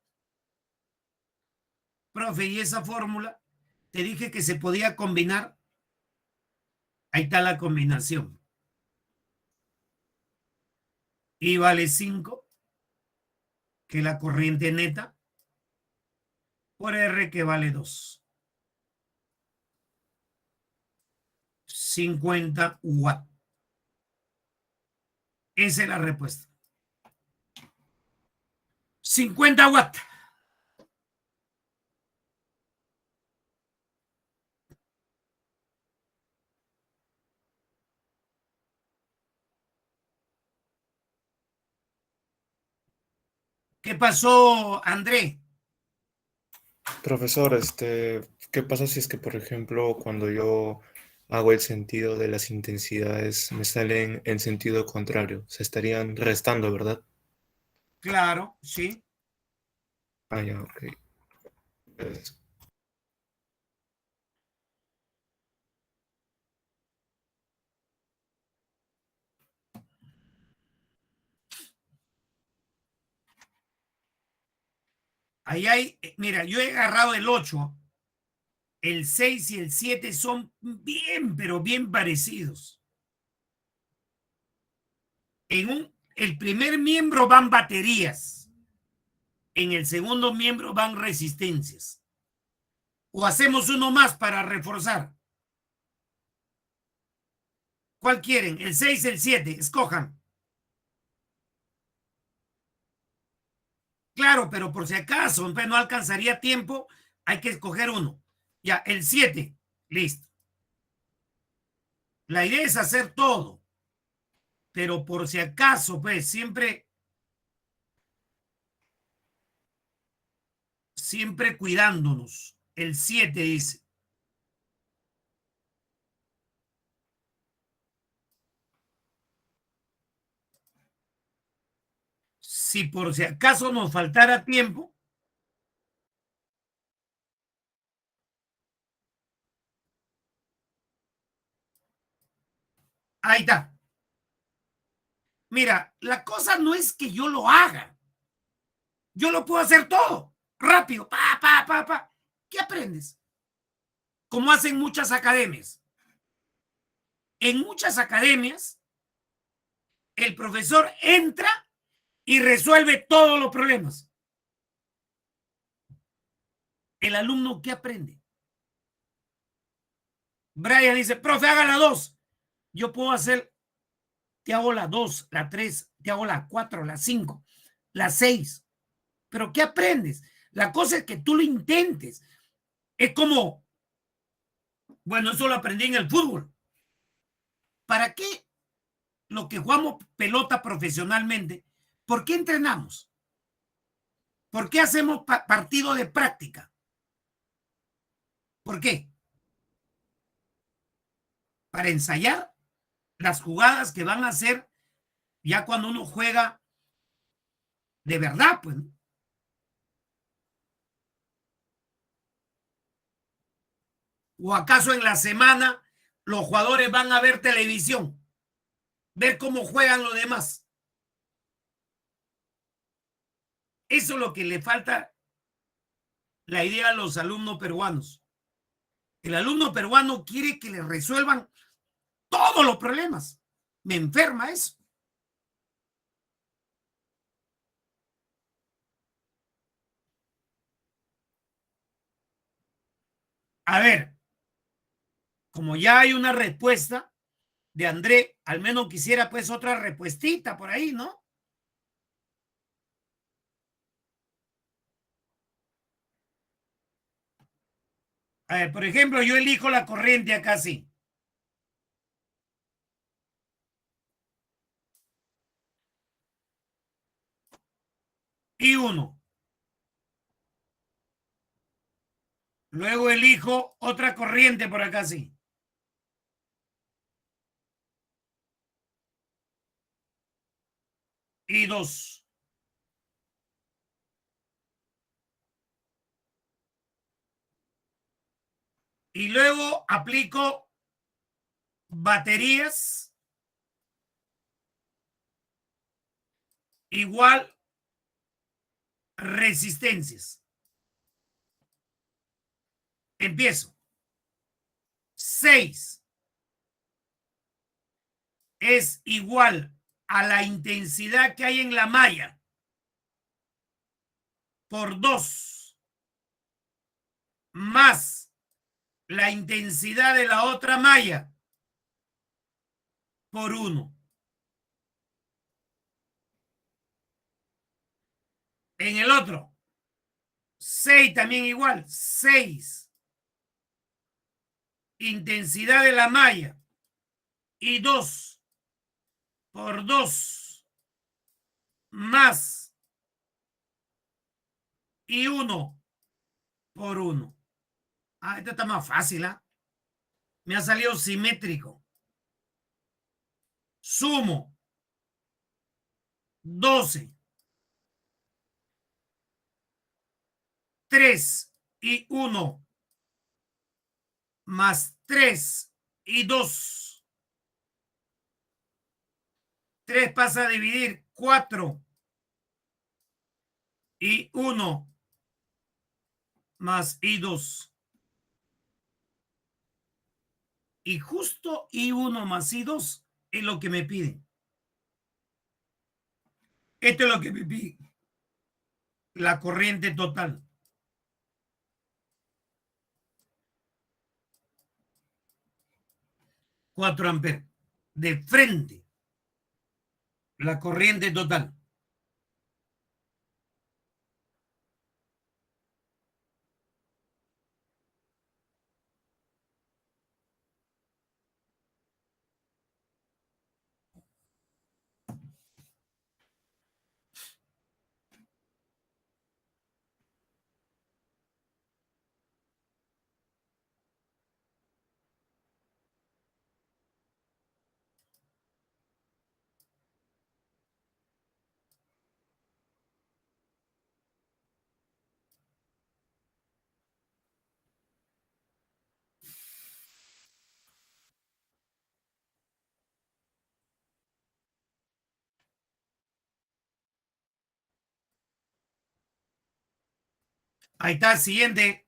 Profe, ¿y esa fórmula? Te dije que se podía combinar. Ahí está la combinación. I vale 5, que es la corriente neta, por R, que vale 2. 50 watts. Esa es la respuesta. 50 watts. ¿Qué pasó, André? Profesor, ¿qué pasa si es que, por ejemplo, cuando yo hago el sentido de las intensidades me salen en sentido contrario? Se estarían restando, ¿verdad? Claro, sí. Ah, ya, ok. Pues, Ahí hay, mira, yo he agarrado el 8, el 6 y el 7 son bien, pero bien parecidos. El primer miembro van baterías, en el segundo miembro van resistencias. O hacemos uno más para reforzar. ¿Cuál quieren? El 6, el 7, escojan. Claro, pero por si acaso pues no alcanzaría tiempo, hay que escoger uno. Ya, el 7, listo. La idea es hacer todo, pero por si acaso, pues siempre cuidándonos. El 7 dice. Si por si acaso nos faltara tiempo, ahí está. Mira, la cosa no es que yo lo haga. Yo lo puedo hacer todo, rápido, pa. ¿Qué aprendes? Como hacen muchas academias. En muchas academias, el profesor entra y resuelve todos los problemas. ¿El alumno qué aprende? Brian dice, profe, haga la 2. Yo puedo hacer, te hago la 2, la 3, te hago la 4, la 5, la 6. Pero ¿qué aprendes? La cosa es que tú lo intentes. Es como, bueno, eso lo aprendí en el fútbol. ¿Para qué los que jugamos pelota profesionalmente, por qué entrenamos? ¿Por qué hacemos partido de práctica? ¿Por qué? Para ensayar las jugadas que van a hacer ya cuando uno juega de verdad, pues. ¿O acaso en la semana los jugadores van a ver televisión, ver cómo juegan los demás? Eso es lo que le falta la idea a los alumnos peruanos. El alumno peruano quiere que le resuelvan todos los problemas. Me enferma eso. A ver, como ya hay una respuesta de André, al menos quisiera pues otra respuestita por ahí, ¿no? A ver, por ejemplo, yo elijo la corriente acá sí. Y uno. Luego elijo otra corriente por acá sí. Y dos. Y luego aplico baterías igual resistencias. Empiezo. 6 es igual a la intensidad que hay en la malla por 2 más la intensidad de la otra malla por 1. En el otro, 6 también igual, 6 intensidad de la malla y 2 por 2 más y 1 por 1. Ah, esto está más fácil, ¿ah? Me ha salido simétrico. Sumo 12, 3 y 1 más 3 y 2. 3 pasa a dividir 4 y 1 más y 2. Y justo y 1 más y 2 es lo que me piden. Esto es lo que me piden. La corriente total. 4 amperes. De frente. La corriente total. Ahí está, siguiente.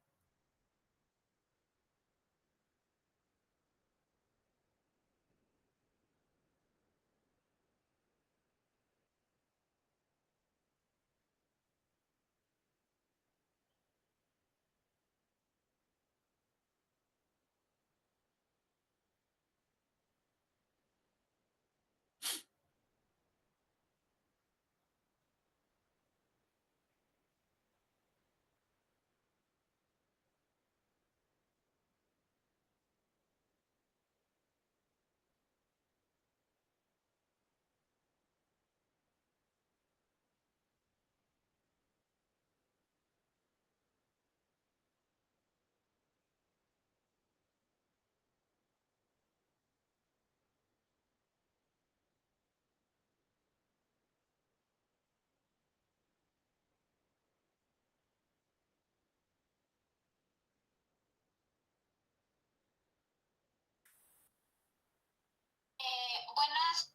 Buenas.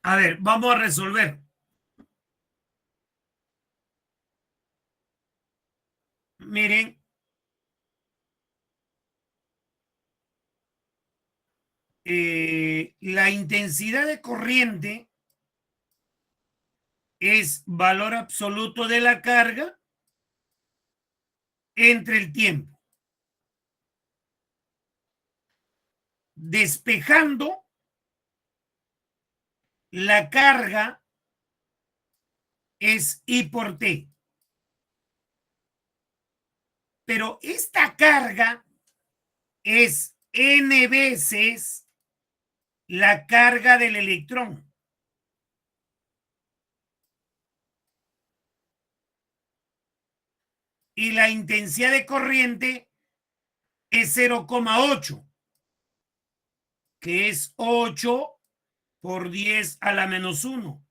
A ver, vamos a resolver. Miren, la intensidad de corriente es valor absoluto de la carga entre el tiempo. Despejando la carga es I por T. Pero esta carga es N veces la carga del electrón. Y la intensidad de corriente es 0,8, que es 8 por 10 a la menos 1.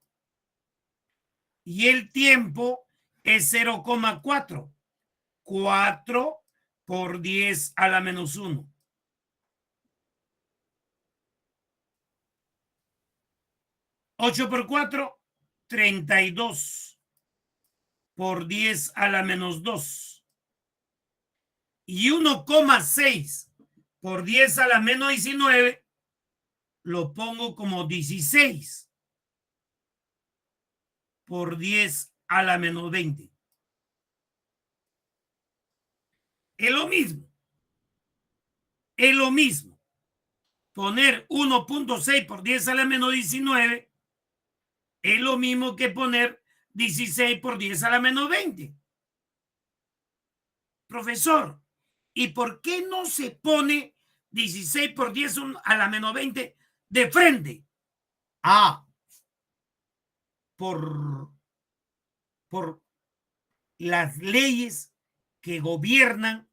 Y el tiempo es 0,4, 4 por 10 a la menos 1. 8 por 4, 32 por 10 a la menos 2. Y 1,6 por 10 a la menos 19 lo pongo como 16 por 10 a la menos 20. Es lo mismo. Es lo mismo. Poner 1,6 por 10 a la menos 19 es lo mismo que poner 16 por 10 a la menos 20. Profesor, ¿y por qué no se pone 16 por 10 a la menos 20 de frente? Ah, por, por las leyes que gobiernan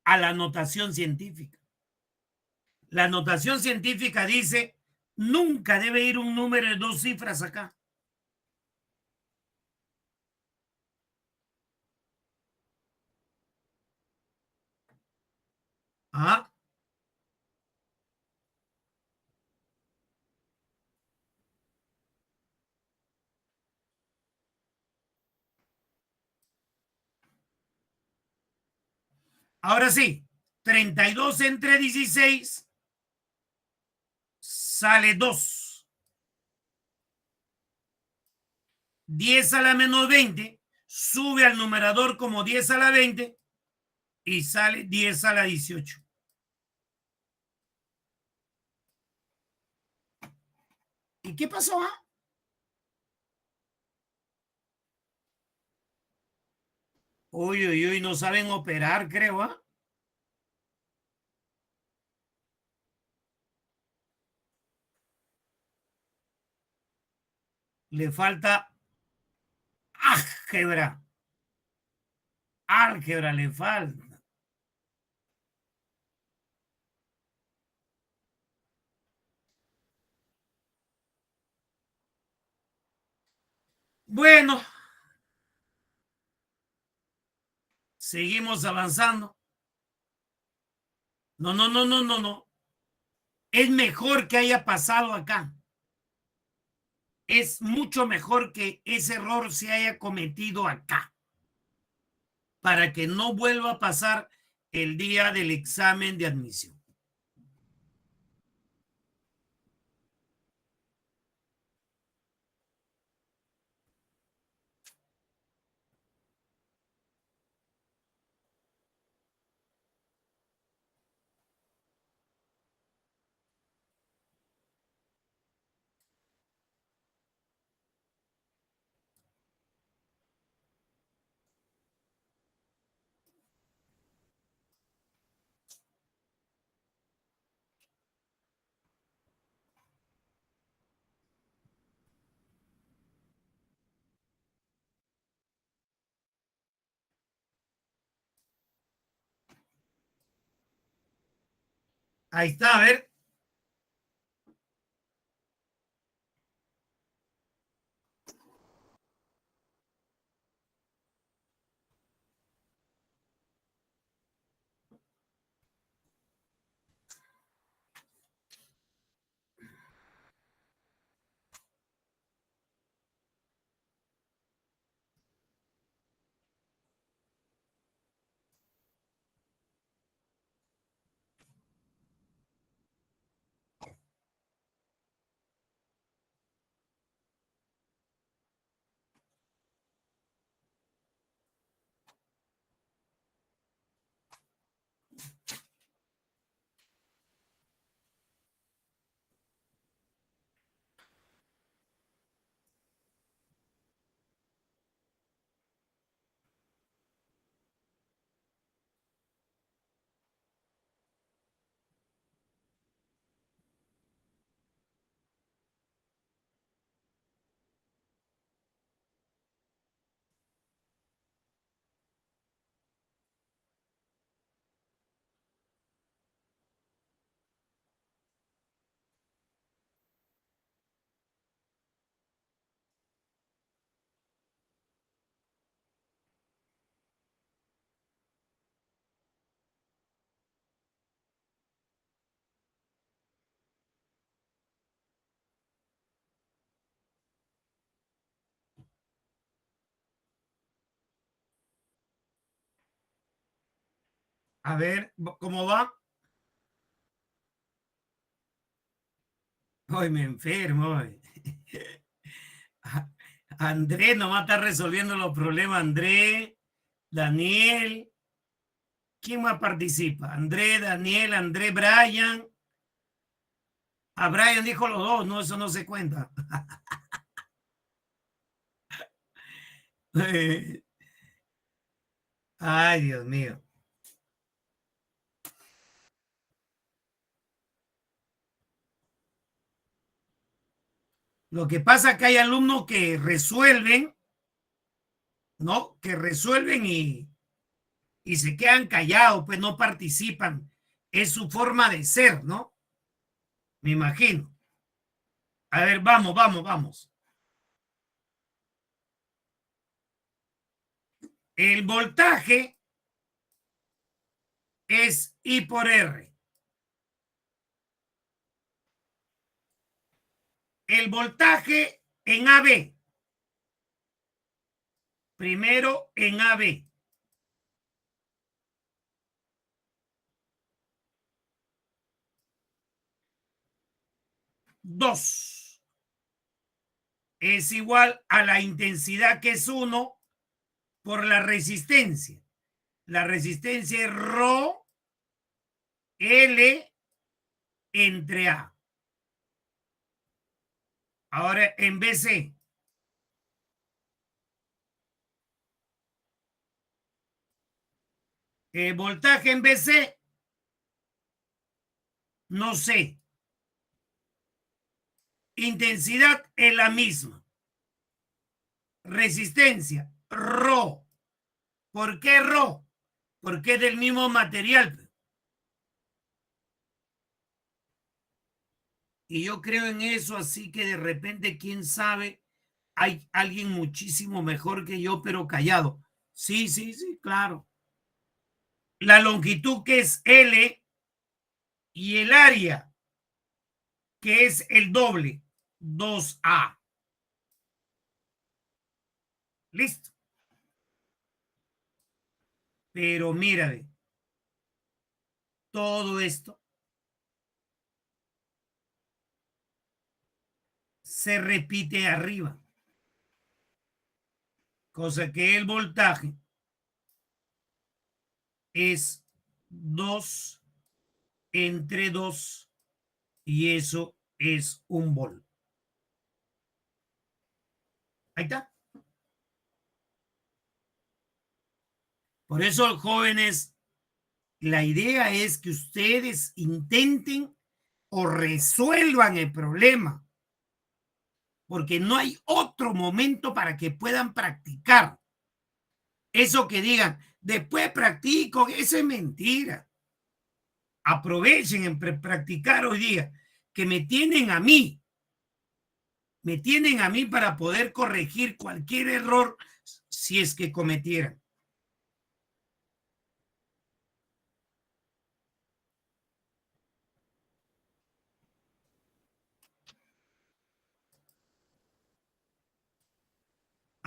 a la notación científica. La notación científica dice, nunca debe ir un número de 2 cifras acá. ¿Ah? Ahora sí, 32 entre 16 sale 2. 10 a la menos 20 sube al numerador como 10 a la 20 y sale 10 a la 18. ¿Y qué pasó? Uy, uy, uy, no saben operar, creo. Le falta álgebra. Álgebra le falta. Bueno, seguimos avanzando. No, no, no, no, no, no. Es mejor que haya pasado acá. Es mucho mejor que ese error se haya cometido acá, para que no vuelva a pasar el día del examen de admisión. Ahí está, a ver. A ver, ¿cómo va? Hoy me enfermo. Hoy. André nomás está resolviendo los problemas. André, Daniel. ¿Quién más participa? André, Daniel, André, Brian. A Brian dijo los dos, no, eso no se cuenta. Ay, Dios mío. Lo que pasa es que hay alumnos que resuelven, ¿no? Que resuelven y se quedan callados, pues no participan. Es su forma de ser, ¿no? Me imagino. A ver, vamos. El voltaje es I por R. El voltaje en AB. Primero en AB. Dos es igual a la intensidad, que es 1 por la resistencia. La resistencia es Rho L entre A. Ahora en BC. El voltaje en BC, no sé. Intensidad es la misma. Resistencia, Rho. ¿Por qué Rho? Porque es del mismo material. Y yo creo en eso, así que de repente, quién sabe, hay alguien muchísimo mejor que yo, pero callado. Sí, claro. La longitud, que es L, y el área, que es el doble, 2A. Listo. Pero mira, todo esto se repite arriba. Cosa que el voltaje es 2 entre 2 y eso es 1 volt. Ahí está. Por eso, jóvenes, la idea es que ustedes intenten o resuelvan el problema, porque no hay otro momento para que puedan practicar. Eso que digan, después practico, eso es mentira. Aprovechen en practicar hoy día, que me tienen a mí para poder corregir cualquier error si es que cometieran.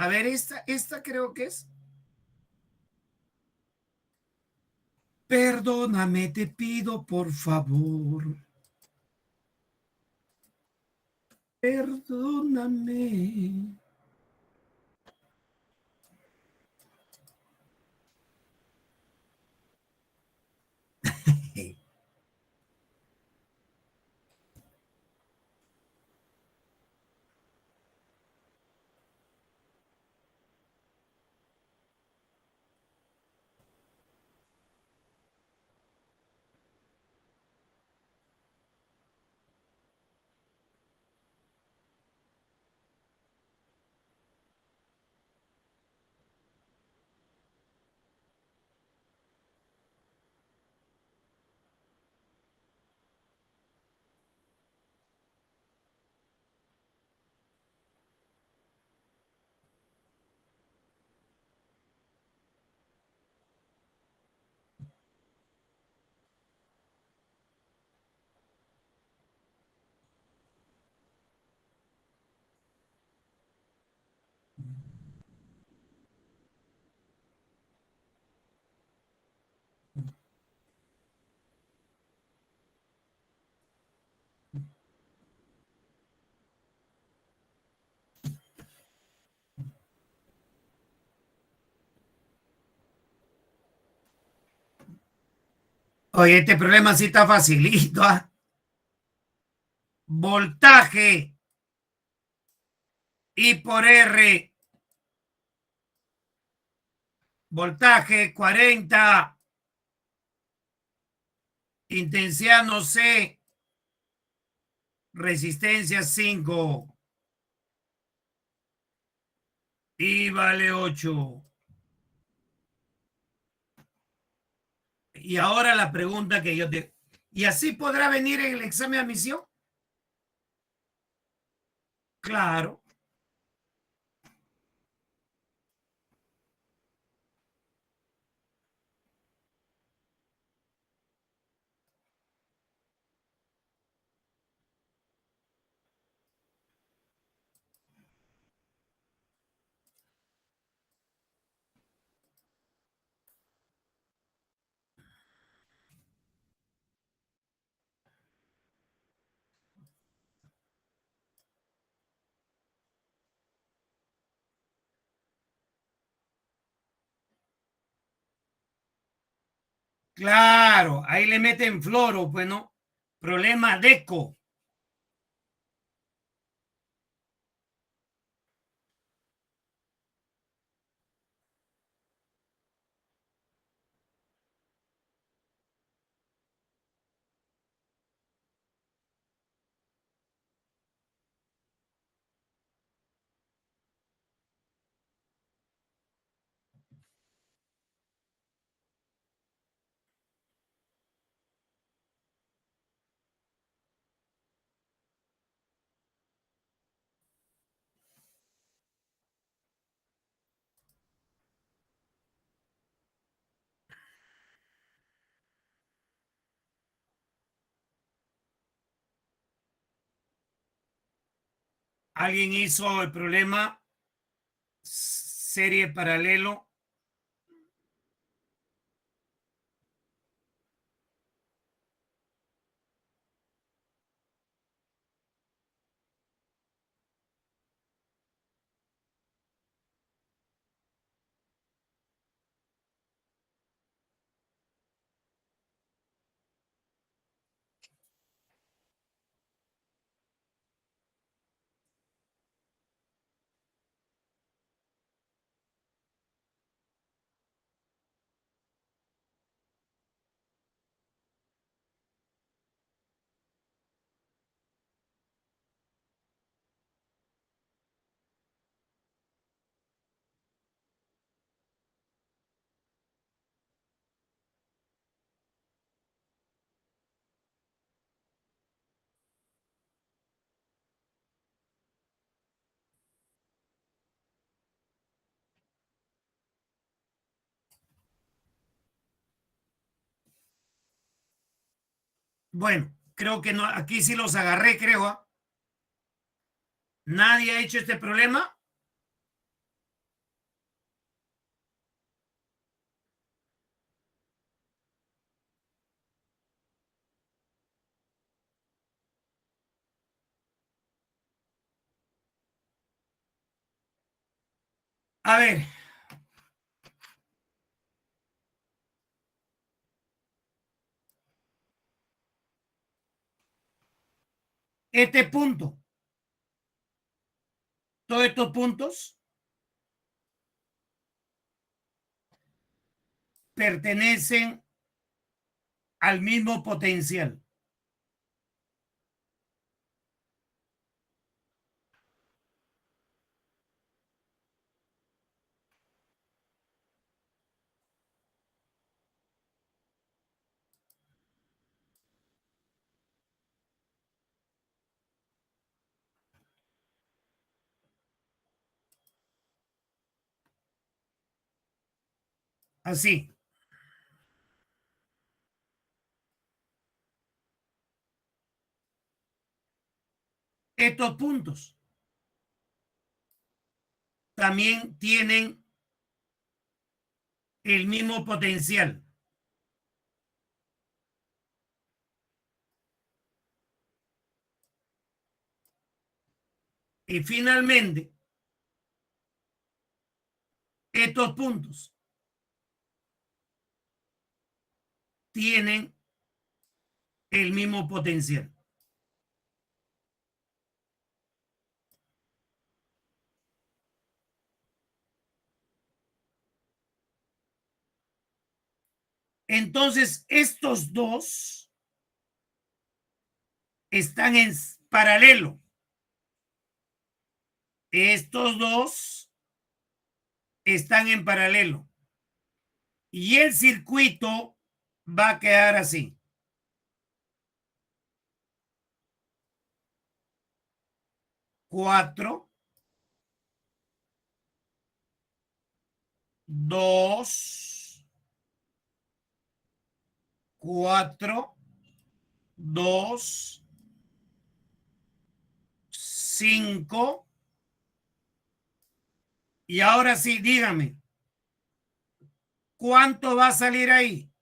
A ver, esta creo que es. Perdóname, te pido por favor. Perdóname. Oye, este problema sí está facilito. Voltaje I por R. Voltaje 40. Intensidad no sé. Resistencia 5. Y vale 8. Y ahora la pregunta que yo te... ¿Y así podrá venir en el examen de admisión? Claro, claro. Ahí le meten floro, pues no. Problema deco. Alguien hizo el problema serie paralelo. Bueno, creo que no, aquí sí los agarré, creo. ¿Ah? Nadie ha hecho este problema. A ver, este punto, todos estos puntos pertenecen al mismo potencial. Así, estos puntos también tienen el mismo potencial. Y finalmente, estos puntos tienen el mismo potencial. Entonces, estos dos están en paralelo. Estos dos están en paralelo. Y el circuito va a quedar así. Cuatro, dos, cuatro, dos, 5. Y ahora sí, dígame, ¿cuánto va a salir ahí?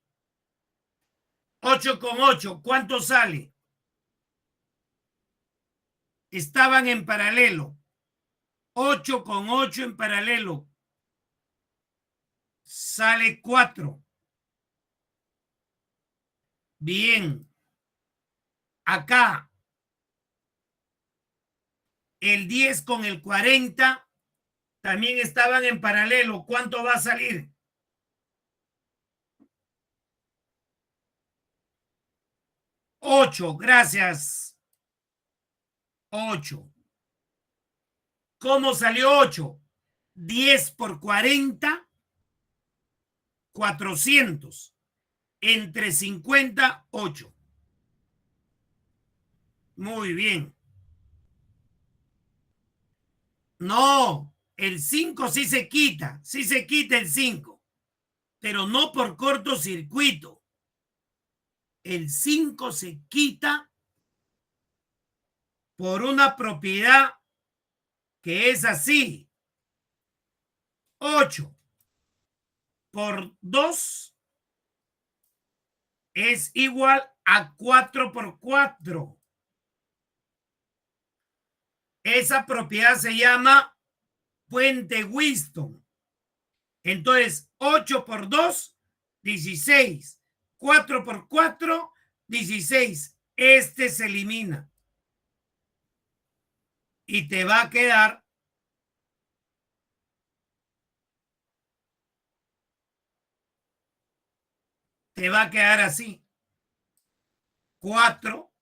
8 con 8, ¿cuánto sale? Estaban en paralelo. 8 con 8 en paralelo. Sale 4. Bien. Acá, el 10 con el 40 también estaban en paralelo. ¿Cuánto va a salir? 8. Gracias. 8. ¿Cómo salió 8? 10 por 40, 400. Entre 50, 8. Muy bien. No, el 5 sí se quita el 5, pero no por cortocircuito. El 5 se quita por una propiedad que es así. 8 por 2 es igual a 4 por 4. Esa propiedad se llama puente Wheatstone. Entonces, 8 por 2, 16. 4 por 4, 16. Este se elimina. Y te va a quedar así. 4.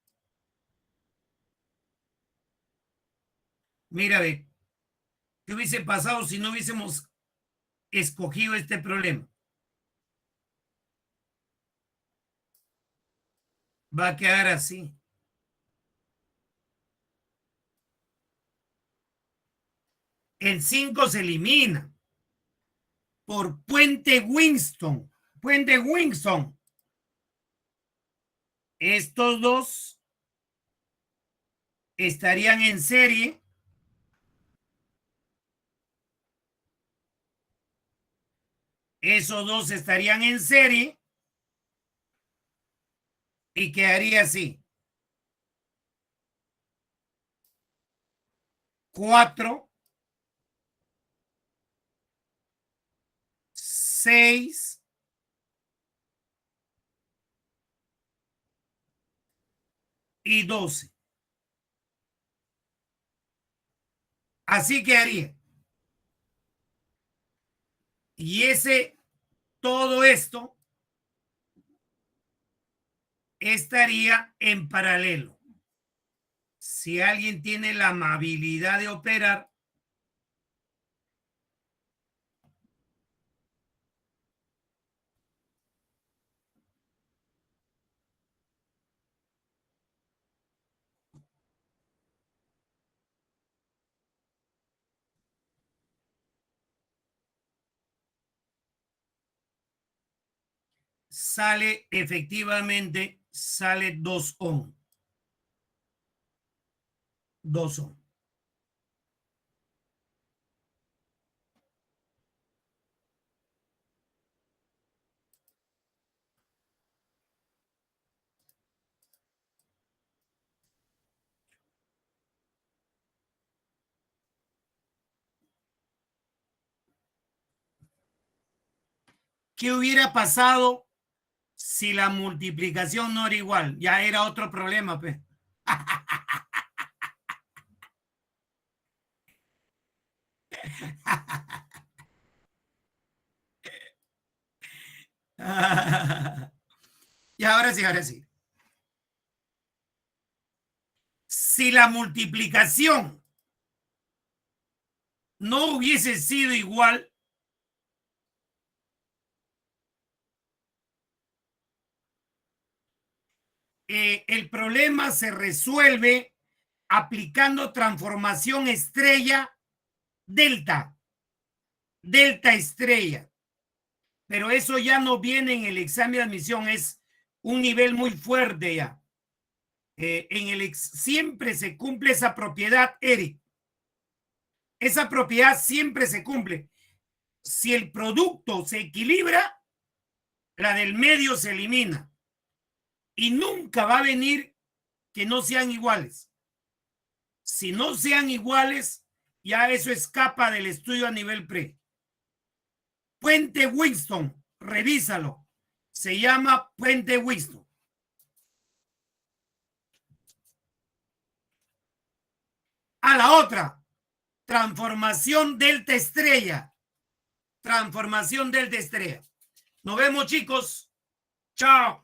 Mira, ve, ¿qué hubiese pasado si no hubiésemos escogido este problema? Va a quedar así. El 5 se elimina por puente Wheatstone. Puente Wheatstone. Estos dos estarían en serie. Esos dos estarían en serie. Y quedaría así. 4, 6 y 12. Así quedaría. Y todo esto estaría en paralelo. Si alguien tiene la amabilidad de operar, sale efectivamente, sale 2 ohm. 2 ohm. ¿Qué hubiera pasado si la multiplicación no era igual? Ya era otro problema, pues. Y ahora sí, ahora sí. Si la multiplicación no hubiese sido igual, el problema se resuelve aplicando transformación estrella delta, delta estrella. Pero eso ya no viene en el examen de admisión, es un nivel muy fuerte ya. Siempre se cumple esa propiedad, Eric. Esa propiedad siempre se cumple. Si el producto se equilibra, la del medio se elimina. Y nunca va a venir que no sean iguales. Si no sean iguales, ya eso escapa del estudio a nivel pre. Puente Winston, revísalo. Se llama Puente Winston. A la otra, transformación delta estrella. Transformación delta estrella. Nos vemos, chicos. Chao.